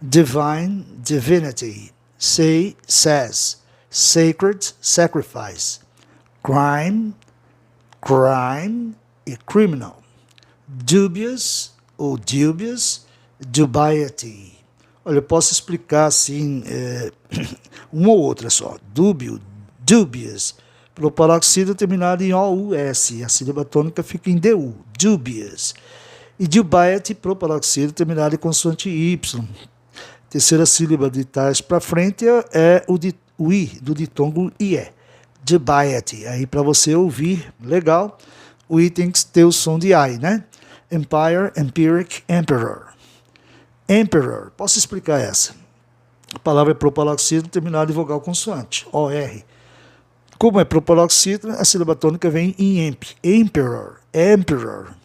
Divine, divinity. Say, says. Sacred, sacrifice. Crime, crime e criminal. Dubious ou dubious, dubiety. Olha, eu posso explicar assim, uma ou outra só. Dúbio, dubious. Proparoxítona terminado em OUS. A sílaba tônica fica em DU. Dubious. E dubiety, proparoxítona terminado em consoante Y. Terceira sílaba de trás para frente é o I, do ditongo IE. Dubiety. Aí para você ouvir, legal, o I tem que ter o som de I, né? Empire, empiric, emperor. Emperor. Posso explicar essa? A palavra é proparoxítona terminada em vogal consoante, OR. Como é proparoxítona, a sílaba tônica vem em emp. Emperor, emperor.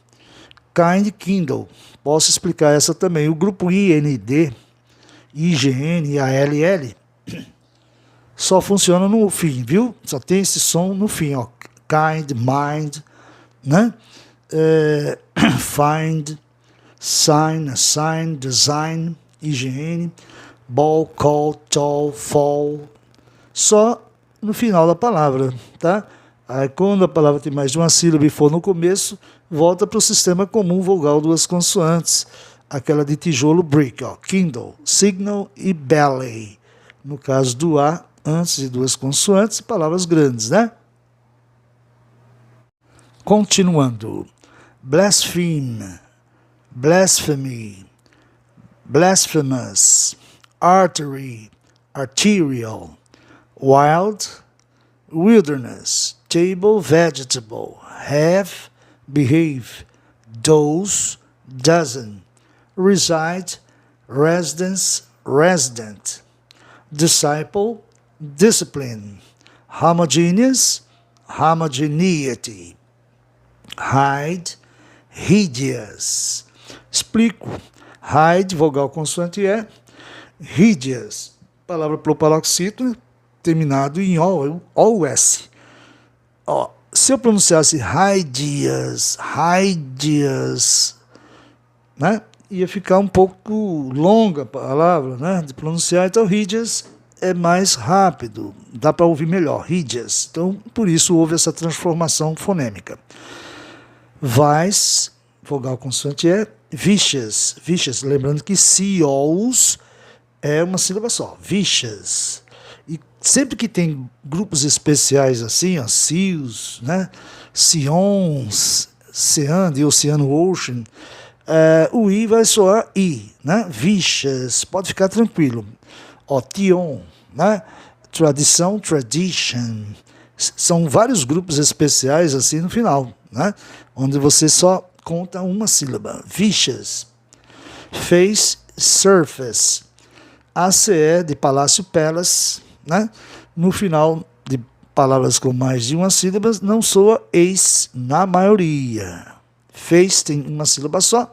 Kind, kindle. Posso explicar essa também. O grupo IND, IGN e ALL só funciona no fim, viu? Só tem esse som no fim, ó. Kind, mind, né? Find, sign, assign, design, IGN, ball, call, tall, fall. Só no final da palavra, tá? Aí quando a palavra tem mais de uma sílaba e for no começo, volta para o sistema comum vogal duas consoantes. Aquela de tijolo, brick, ó, Kindle, signal e ballet. No caso do A, antes de duas consoantes, palavras grandes, né? Continuando. Blaspheme, blasphemy, blasphemous, artery, arterial, wild, wilderness, table, vegetable, have, behave, dose, dozen, reside, residence, resident, disciple, discipline, homogeneous, homogeneity, hide, hideous. Explico. Hide, vogal consoante é, hideous, palavra proparoxítona, terminado em OS. Ó, se eu pronunciasse hideous, né, ia ficar um pouco longa a palavra, né, de pronunciar. Então, hideous é mais rápido, dá para ouvir melhor, hideous. Então, por isso houve essa transformação fonêmica. Vice, vogal consoante é, vicious, vicious, lembrando que seals é uma sílaba só, vicious. E sempre que tem grupos especiais assim, ó, seals, né, sions, Cean, de Oceano Ocean, o I vai soar I, né, vicious, pode ficar tranquilo. Ó, tion, né, tradição, tradition, são vários grupos especiais assim no final, né, onde você só conta uma sílaba. Vicious. Face, surface. ACE de Palácio Palace, né? No final de palavras com mais de uma sílaba, não soa ace na maioria. Face tem uma sílaba só,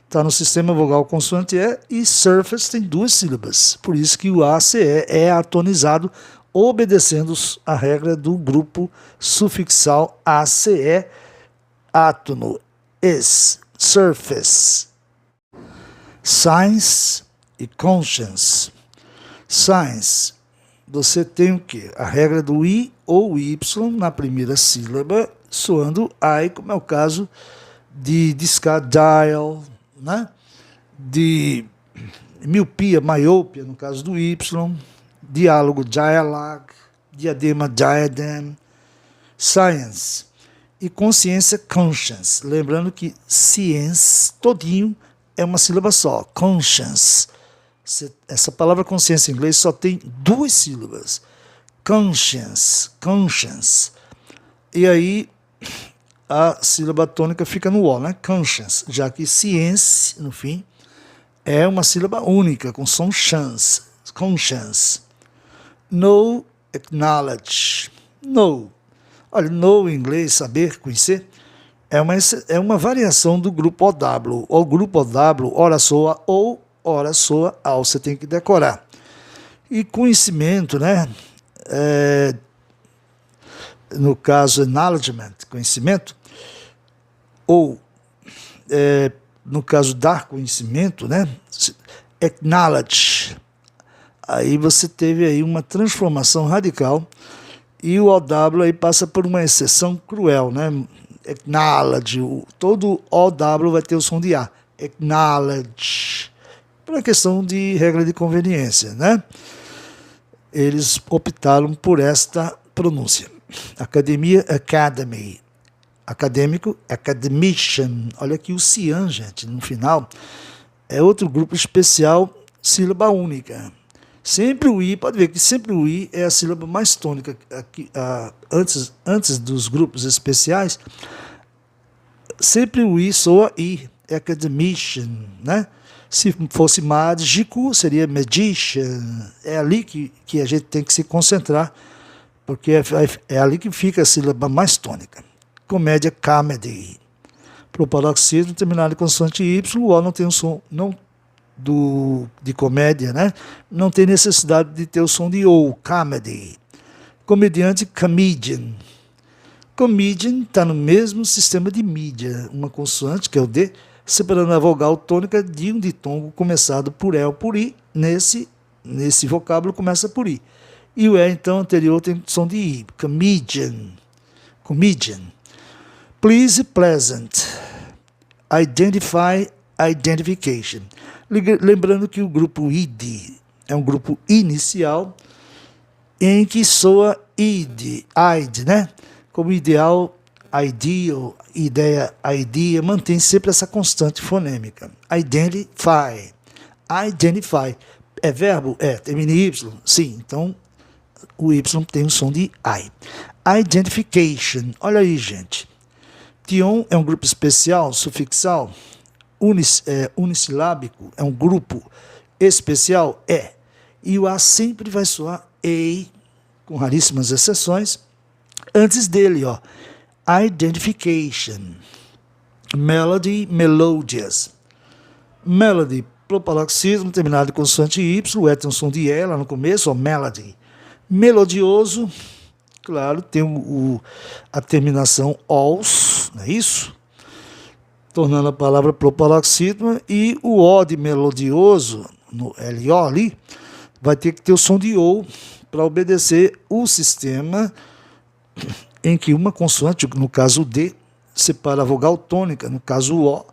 está no sistema vogal consoante E, e surface tem duas sílabas. Por isso que o ACE é atonizado, obedecendo a regra do grupo sufixal ACE, átono, is, surface. Science e conscience. Science, você tem o quê? A regra do I ou Y na primeira sílaba, soando I, como é o caso de discar, dial, né? De miopia, myopia, no caso do Y, diálogo, dialogue, diadema, diadem, science. E consciência, conscience. Lembrando que ciência, todinho, é uma sílaba só, conscience. Essa palavra consciência em inglês só tem duas sílabas. Conscience, conscience. E aí a sílaba tônica fica no O, né? Conscience, já que ciência, no fim, é uma sílaba única, com som chance. conscience. Know, acknowledge. Know. Olha, know em inglês, saber, conhecer, é uma variação do grupo OW. O grupo OW, ora soa ou, ora soa ao. Você tem que decorar. E conhecimento, né? No caso, acknowledgement, conhecimento, ou, no caso, dar conhecimento, né? Acknowledge. Aí você teve aí uma transformação radical e o OW aí passa por uma exceção cruel, né? Acknowledge, todo OW vai ter o som de A. Acknowledge. Por uma questão de regra de conveniência, né? Eles optaram por esta pronúncia. Academia, academy. Acadêmico, academician. Olha aqui o cian, gente, no final. É outro grupo especial, sílaba única. Sempre o I, pode ver que sempre o I é a sílaba mais tônica. Aqui, antes dos grupos especiais, sempre o I soa I, academician, né? Se fosse mágico, seria magician. É ali que a gente tem que se concentrar, porque é ali que fica a sílaba mais tônica. Comédia, comedy. Para o paroxismo terminado em consoante Y, o O não tem um som de comédia, né? Não tem necessidade de ter o som de O, comedy. Comediante, comedian. Comedian está no mesmo sistema de mídia, uma consoante, que é o D, separando a vogal tônica de um ditongo começado por E ou por I. Nesse vocábulo começa por I. E o E, então, anterior tem som de I. Comedian. Comedian. Please, pleasant. Identify, identification. Lembrando que o grupo ID é um grupo inicial em que soa id, né? Como ideal, ideal, ideia, idea, mantém sempre essa constante fonêmica. Identify. Identify. É verbo? É. Termina em Y? Sim. Então, o Y tem o som de I. Identification. Olha aí, gente. Tion é um grupo especial, sufixal. Unissilábico é um grupo especial, é. E o A sempre vai soar E, com raríssimas exceções, antes dele, ó. Identification. Melody, melodious. Melody, propaloxismo, terminado em consoante Y, o E tem um som de E lá no começo, ó, melody. Melodioso, claro, tem a terminação os, não é isso? Tornando a palavra propaloxítona, e o O de melodioso, no LO ali, vai ter que ter o som de OU para obedecer o sistema em que uma consoante, no caso o D, separa a vogal tônica, no caso o O,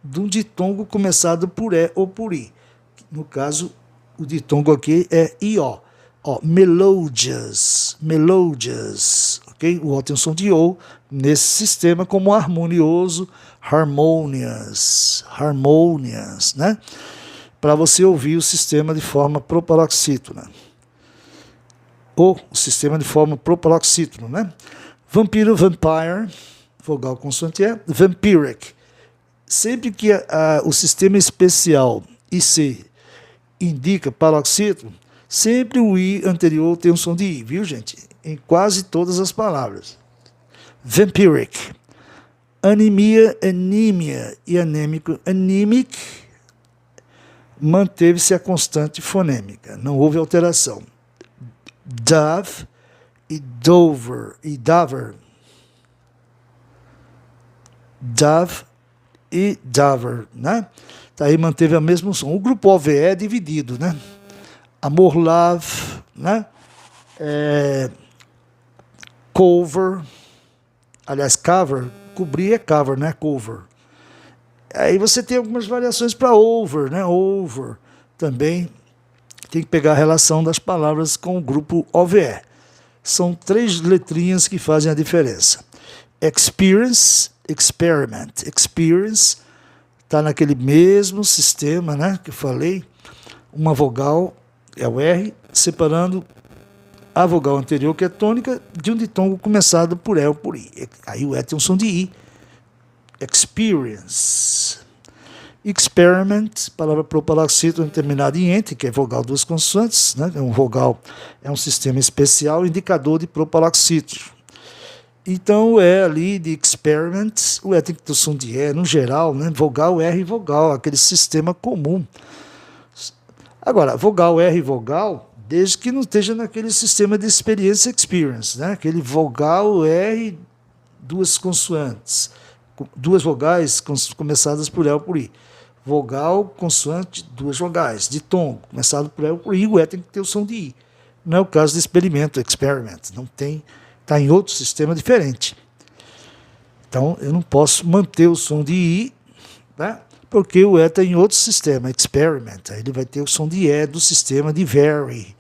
de um ditongo começado por E ou por I. No caso, o ditongo aqui é IO. Ó, melodious, melodious, ok? O O tem o som de O nesse sistema como harmonioso, harmonious, harmonious, né? Para você ouvir o sistema de forma proparoxítona. Ou o sistema de forma proparoxítona, né? Vampiro, vampire, vogal consoante E, vampiric. Sempre que o sistema especial IC indica paroxítono, sempre o I anterior tem um som de I, viu, gente? Em quase todas as palavras. Vampiric. Anemia, anemia e anêmico, anemic, manteve-se a constante fonêmica, não houve alteração. Dove e dover, e dover. Dove e dover, né? Tá aí, manteve o mesmo som. O grupo OVE é dividido, né? Amor, love, né? Cover, aliás, cover, cobrir é cover, né? Cover. Aí você tem algumas variações para over, né? Over também tem que pegar a relação das palavras com o grupo OVE. São 3 letrinhas que fazem a diferença. Experience, experiment. Experience está naquele mesmo sistema, né, que eu falei. Uma vogal é o R, separando a vogal anterior, que é tônica, de um ditongo começado por E ou por I. Aí o E tem um som de I. Experience. Experiment, palavra proparoxítona terminada em ente, que é vogal duas consoantes, né? É um sistema especial indicador de proparoxítona. Então, o E ali de experiment, o E tem que ter o som de E, no geral, né? Vogal, R e vogal, aquele sistema comum. Agora, vogal, R e vogal, desde que não esteja naquele sistema de experience experience, né? Aquele vogal, R, duas consoantes, duas vogais começadas por E ou por I. Vogal, consoante, duas vogais, de tom, começado por E ou por I, o E tem que ter o som de I. Não é o caso de experimento, experiment, não tem, está em outro sistema diferente. Então, eu não posso manter o som de I, né? Porque o E está em outro sistema, experiment, aí ele vai ter o som de E do sistema de very,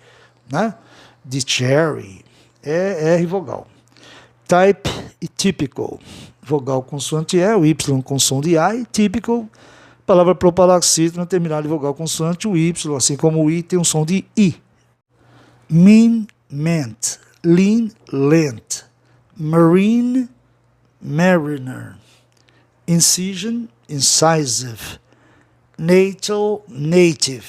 né? De cherry, R vogal. Type e typical, vogal consoante E, o Y com som de I, typical, palavra proparoxítona terminada de vogal consoante, o Y, assim como o I tem um som de I. Mean, meant, lean, lent, marine, mariner, incision, incisive, natal, native,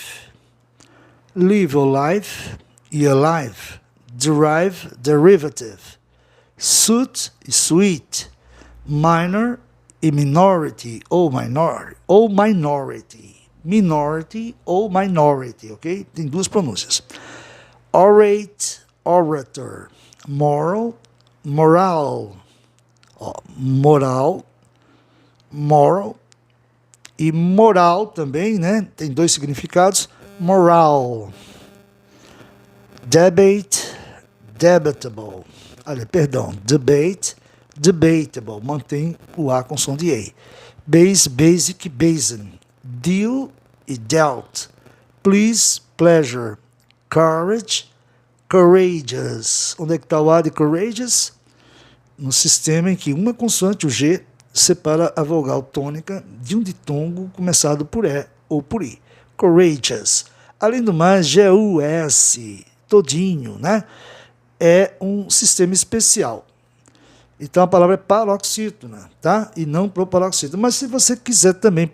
live or life e alive, derive, derivative, suit e sweet, minor e minority ou minority, minority ou minority, ok? Tem duas pronúncias. Orate, orator, moral, moral, moral, moral e moral também, né? Tem dois significados. Moral, debate, debatable. Olha, perdão, debate, debatable. Mantém o A com som de E. Base, basic, basin. Deal e dealt. Please, pleasure. Courage, courageous. Onde é que está o A de courageous? No sistema em que uma consoante, o G, separa a vogal tônica de um ditongo começado por E ou por I. Courageous. Além do mais, G-U-S, todinho, né? É um sistema especial. Então a palavra é paroxítona, tá? E não proparoxítona. Mas se você quiser também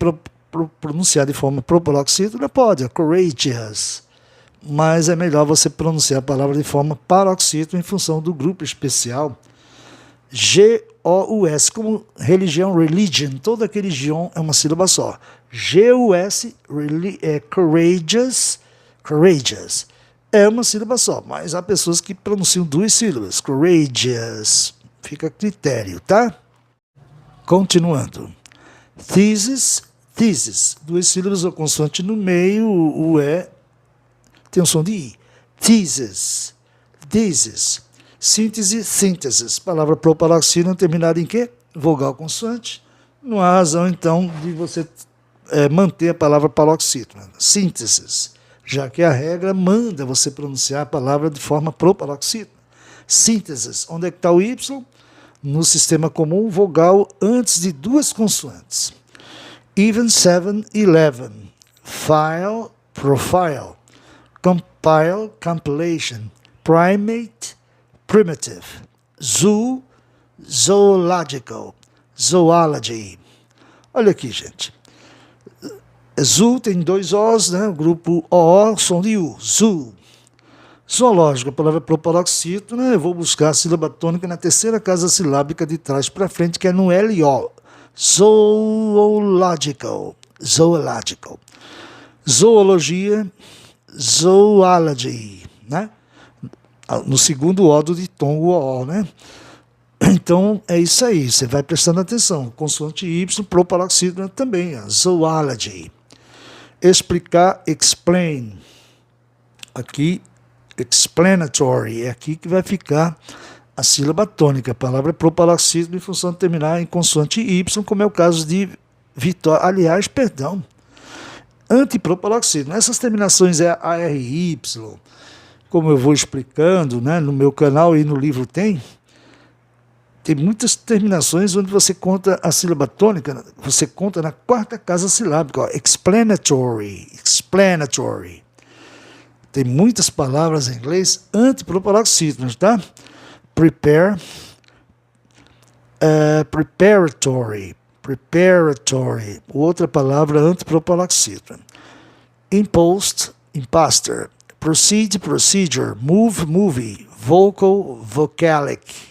pronunciar de forma proparoxítona, pode, courageous. Mas é melhor você pronunciar a palavra de forma paroxítona em função do grupo especial G-O-U-S, como religião, religion, toda religião é uma sílaba só. G-U-S, courageous, courageous, é uma sílaba só, mas há pessoas que pronunciam duas sílabas, courageous, fica a critério, tá? Continuando. Thesis, thesis, duas sílabas ou consoante no meio, o E tem um som de I. Thesis, thesis. Síntese, synthesis. Palavra proparoxítona terminada em quê? Vogal consoante. Não há razão, então, de você manter a palavra paroxítona. Sínteses. Já que a regra manda você pronunciar a palavra de forma proparoxítona. Sínteses. Onde é que está o Y? No sistema comum, vogal antes de duas consoantes. Even, 7, 11. File, profile. Compile, compilation. Primate, primitive. Zoo, zoological. Zoology. Olha aqui, gente. Zoo tem dois Os, né? O grupo O, som de U. Zoo. Zoológico, a palavra proparoxítona, eu vou buscar a sílaba tônica na terceira casa silábica de trás para frente, que é no L-O. Zoological. Zoological. Zoologia, zoology, né? No segundo O do ditongo O, né? Então, é isso aí, você vai prestando atenção. Consoante Y, proparoxítona também, zoology. Explicar, explain. Aqui, explanatory, é aqui que vai ficar a sílaba tônica. A palavra é proparoxítona em função de terminar em consoante Y, como é o caso de vitória. Aliás, perdão, antiproparoxítona. Essas terminações é ARY, como eu vou explicando, né, no meu canal e no livro tem muitas terminações onde você conta a sílaba tônica, você conta na quarta casa silábica, ó, explanatory, explanatory. Tem muitas palavras em inglês antiproparoxítonas, tá? Prepare, preparatory, preparatory, outra palavra antipropalaxítono. Impost, imposter. Proceed, procedure. Move, movie. Vocal, vocalic.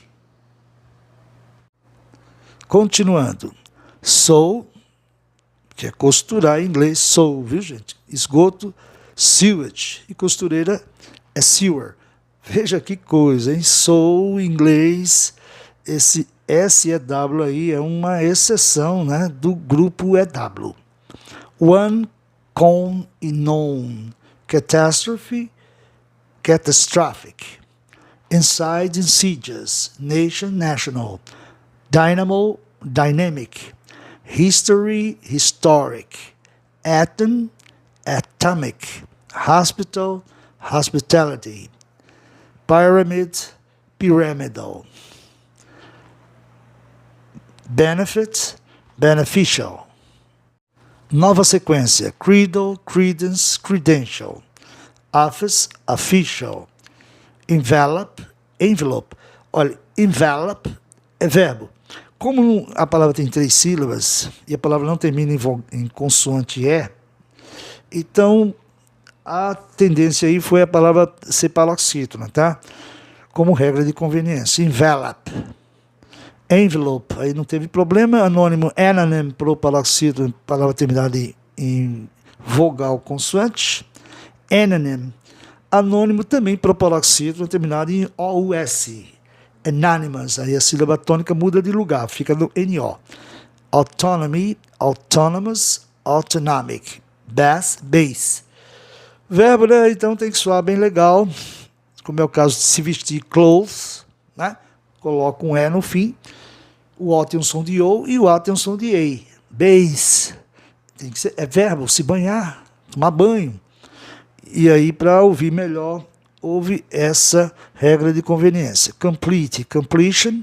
Continuando. Sew, que é costurar em inglês, sew, viu gente? Esgoto, sewage. E costureira é sewer. Veja que coisa, hein? Sew em inglês, esse SEW aí é uma exceção, né, do grupo EW. One, con e known. Catastrophe, catastrophic. Inside, insidious. Nation, national. Dynamo, dynamic. History, historic. Atom, atomic. Hospital, hospitality. Pyramid, pyramidal. Benefit, beneficial. Nova sequência. Credle, credence, credential. Office, official. Envelope, envelope. Olha, envelope é verbo. Como a palavra tem 3 sílabas e a palavra não termina em consoante E, então a tendência aí foi a palavra ser paroxítona, tá? Como regra de conveniência. Envelope. Envelope, aí não teve problema. Anônimo, anonym, paroxítona, palavra terminada em vogal consoante. Anonym. Anônimo também paroxítona, terminado em OUS. Anonymous, aí a sílaba tônica muda de lugar, fica no NO. Autonomy, autonomous, autonomic. Base. Verbo, né? Então tem que soar bem legal, como é o caso de se vestir, clothes, né? Coloca um E no fim, o O tem um som de O e o A tem um som de E. Base, tem que ser, é verbo, se banhar, tomar banho. E aí, para ouvir melhor, houve essa regra de conveniência. Complete, completion.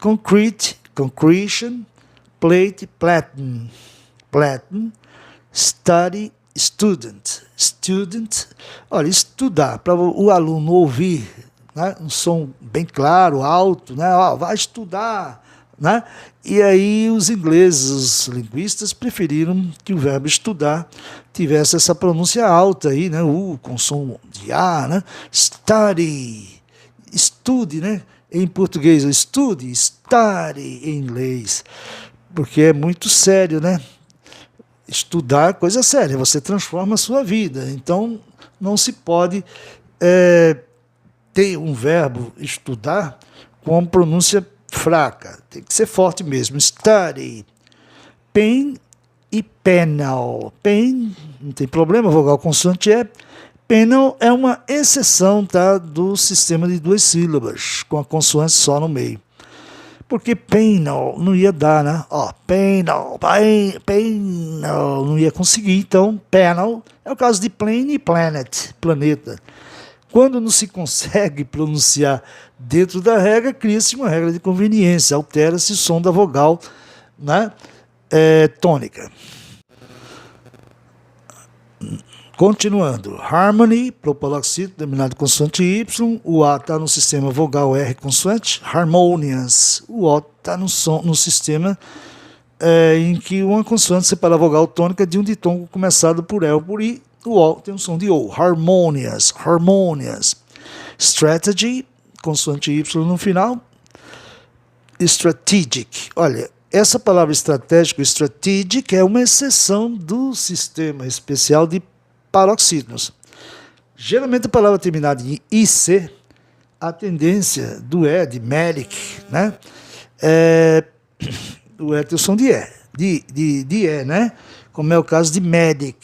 Concrete, concretion. Plate, platen. Study, student. Olha, estudar, para o aluno ouvir, né, um som bem claro, alto, né, vai estudar, né? E aí os ingleses, os linguistas, preferiram que o verbo estudar tivesse essa pronúncia alta aí, né? Com som de A, né? Study, estude, né? Em português, estude, study em inglês, porque é muito sério, né? Estudar é coisa séria, você transforma a sua vida, então não se pode ter um verbo estudar com pronúncia fraca, tem que ser forte mesmo. Study. Pain e penal. Pain, não tem problema, vogal consoante é. Penal é uma exceção, tá, do sistema de 2 sílabas, com a consoante só no meio. Porque penal não ia dar, né? Ó, penal, não ia conseguir. Então, penal é o caso de plane e planet, planeta. Quando não se consegue pronunciar dentro da regra, cria-se uma regra de conveniência, altera-se o som da vogal, né, tônica. Continuando, harmony, propalaxítono, terminado com consoante Y, o A está no sistema vogal R consoante, harmonious, o O está no sistema em que uma consoante separa a vogal tônica de um ditongo começado por E ou por I, o O tem um som de O, harmonious. Strategy, consoante Y no final. Strategic, olha, essa palavra estratégico, strategic, é uma exceção do sistema especial de paroxítonos. Geralmente a palavra terminada em IC, a tendência do E, de medic, né? O E tem o som de E, de E, né? Como é o caso de medic.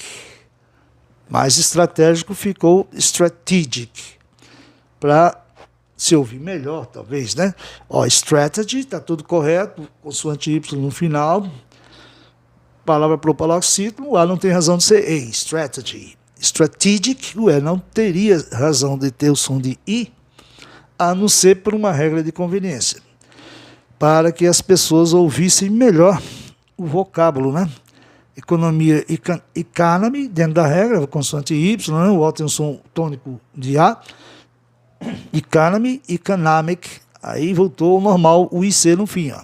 Mais estratégico ficou strategic, para se ouvir melhor, talvez, né? Ó, strategy, está tudo correto, consoante Y no final, palavra propalaxítono, o A não tem razão de ser E, strategy. Strategic, o E não teria razão de ter o som de I, a não ser por uma regra de conveniência, para que as pessoas ouvissem melhor o vocábulo, né? Economia, economy, dentro da regra, consoante Y, né? O O tem um som tônico de A. Economy, economic, aí voltou ao normal o IC no fim. Ó.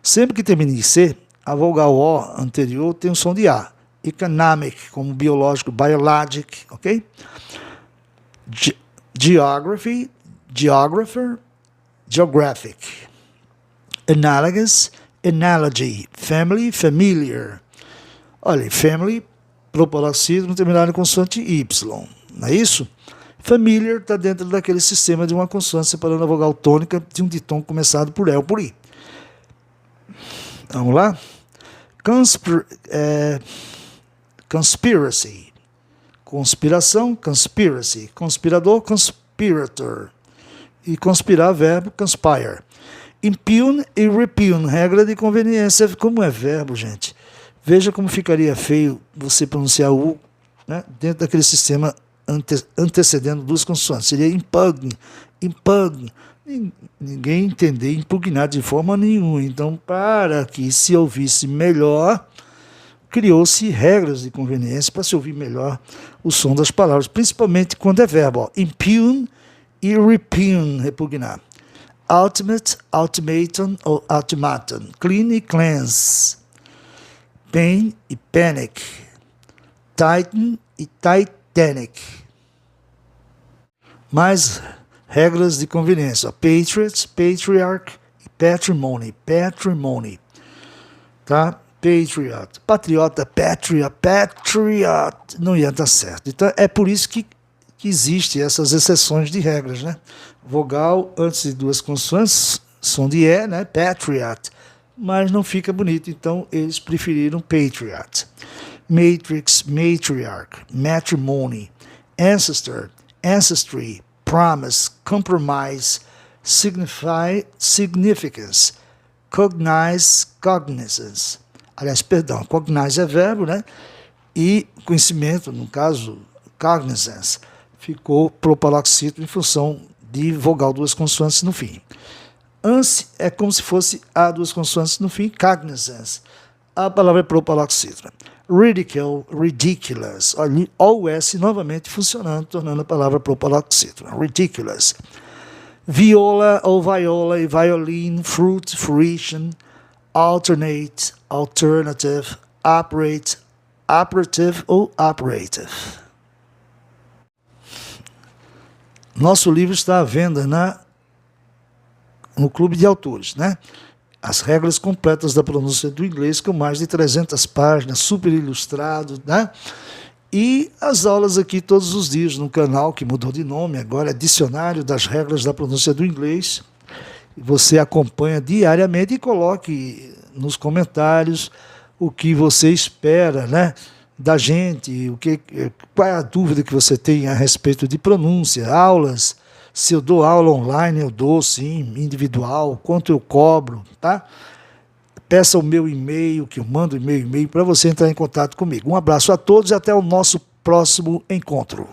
Sempre que termina em IC, a vogal O anterior tem o som de A. Economic, como biológico, biologic, ok? Geography, geographer, geographic. Analogous, analogy. Family, familiar. Olha, family, proparoxítona terminado em consoante Y, não é isso? Familiar está dentro daquele sistema de uma consoante separando a vogal tônica de um ditongo começado por E ou por I. Vamos lá? Conspiracy. Conspiração, conspiracy. Conspirador, conspirator. E conspirar, verbo, conspire. Impugn e repugn, regra de conveniência. Como é verbo, gente? Veja como ficaria feio você pronunciar o U, né, dentro daquele sistema antecedendo duas consoantes. Seria impugn, impugn. Ninguém entender impugnar de forma nenhuma. Então, para que se ouvisse melhor, criou-se regras de conveniência para se ouvir melhor o som das palavras, principalmente quando é verbo. Ó. Impugn e repugn, repugnar. Ultimate, ultimatum ou ultimatum. Clean e cleanse. Pain e panic. Titan e titanic. Mais regras de conveniência. Patriots, patriarch e patrimony. Patrimony. Tá? Patriot. Patriota, patriot. Não ia dar certo. Então é por isso que existem essas exceções de regras, né? Vogal antes de duas consoantes, som de E, né? Patriot. Mas não fica bonito, então eles preferiram patriot. Matrix, matriarch, matrimony, ancestor, ancestry, promise, compromise, signify, significance, cognize, cognizance. Aliás, perdão, cognize é verbo, né? E conhecimento, no caso, cognizance, ficou proparoxítona em função de vogal duas consoantes no fim. Ance é como se fosse A duas consoantes no fim, cognizance. A palavra é proparoxítona. Ridicule, ridiculous. Olha o S novamente funcionando, tornando a palavra proparoxítona. Ridiculous. Viola ou viola e violin, fruit, fruition, alternate, alternative, operate, operative ou operative. Nosso livro está à venda no Clube de Autores, né? As regras completas da pronúncia do inglês, com mais de 300 páginas, super ilustrado, né? E as aulas aqui todos os dias no canal, que mudou de nome, agora é Dicionário das Regras da Pronúncia do Inglês. Você acompanha diariamente e coloque nos comentários o que você espera, né, da gente, qual é a dúvida que você tem a respeito de pronúncia, aulas. Se eu dou aula online, eu dou sim, individual, quanto eu cobro, tá? Peça o meu e-mail, que eu mando e-mail para você entrar em contato comigo. Um abraço a todos e até o nosso próximo encontro.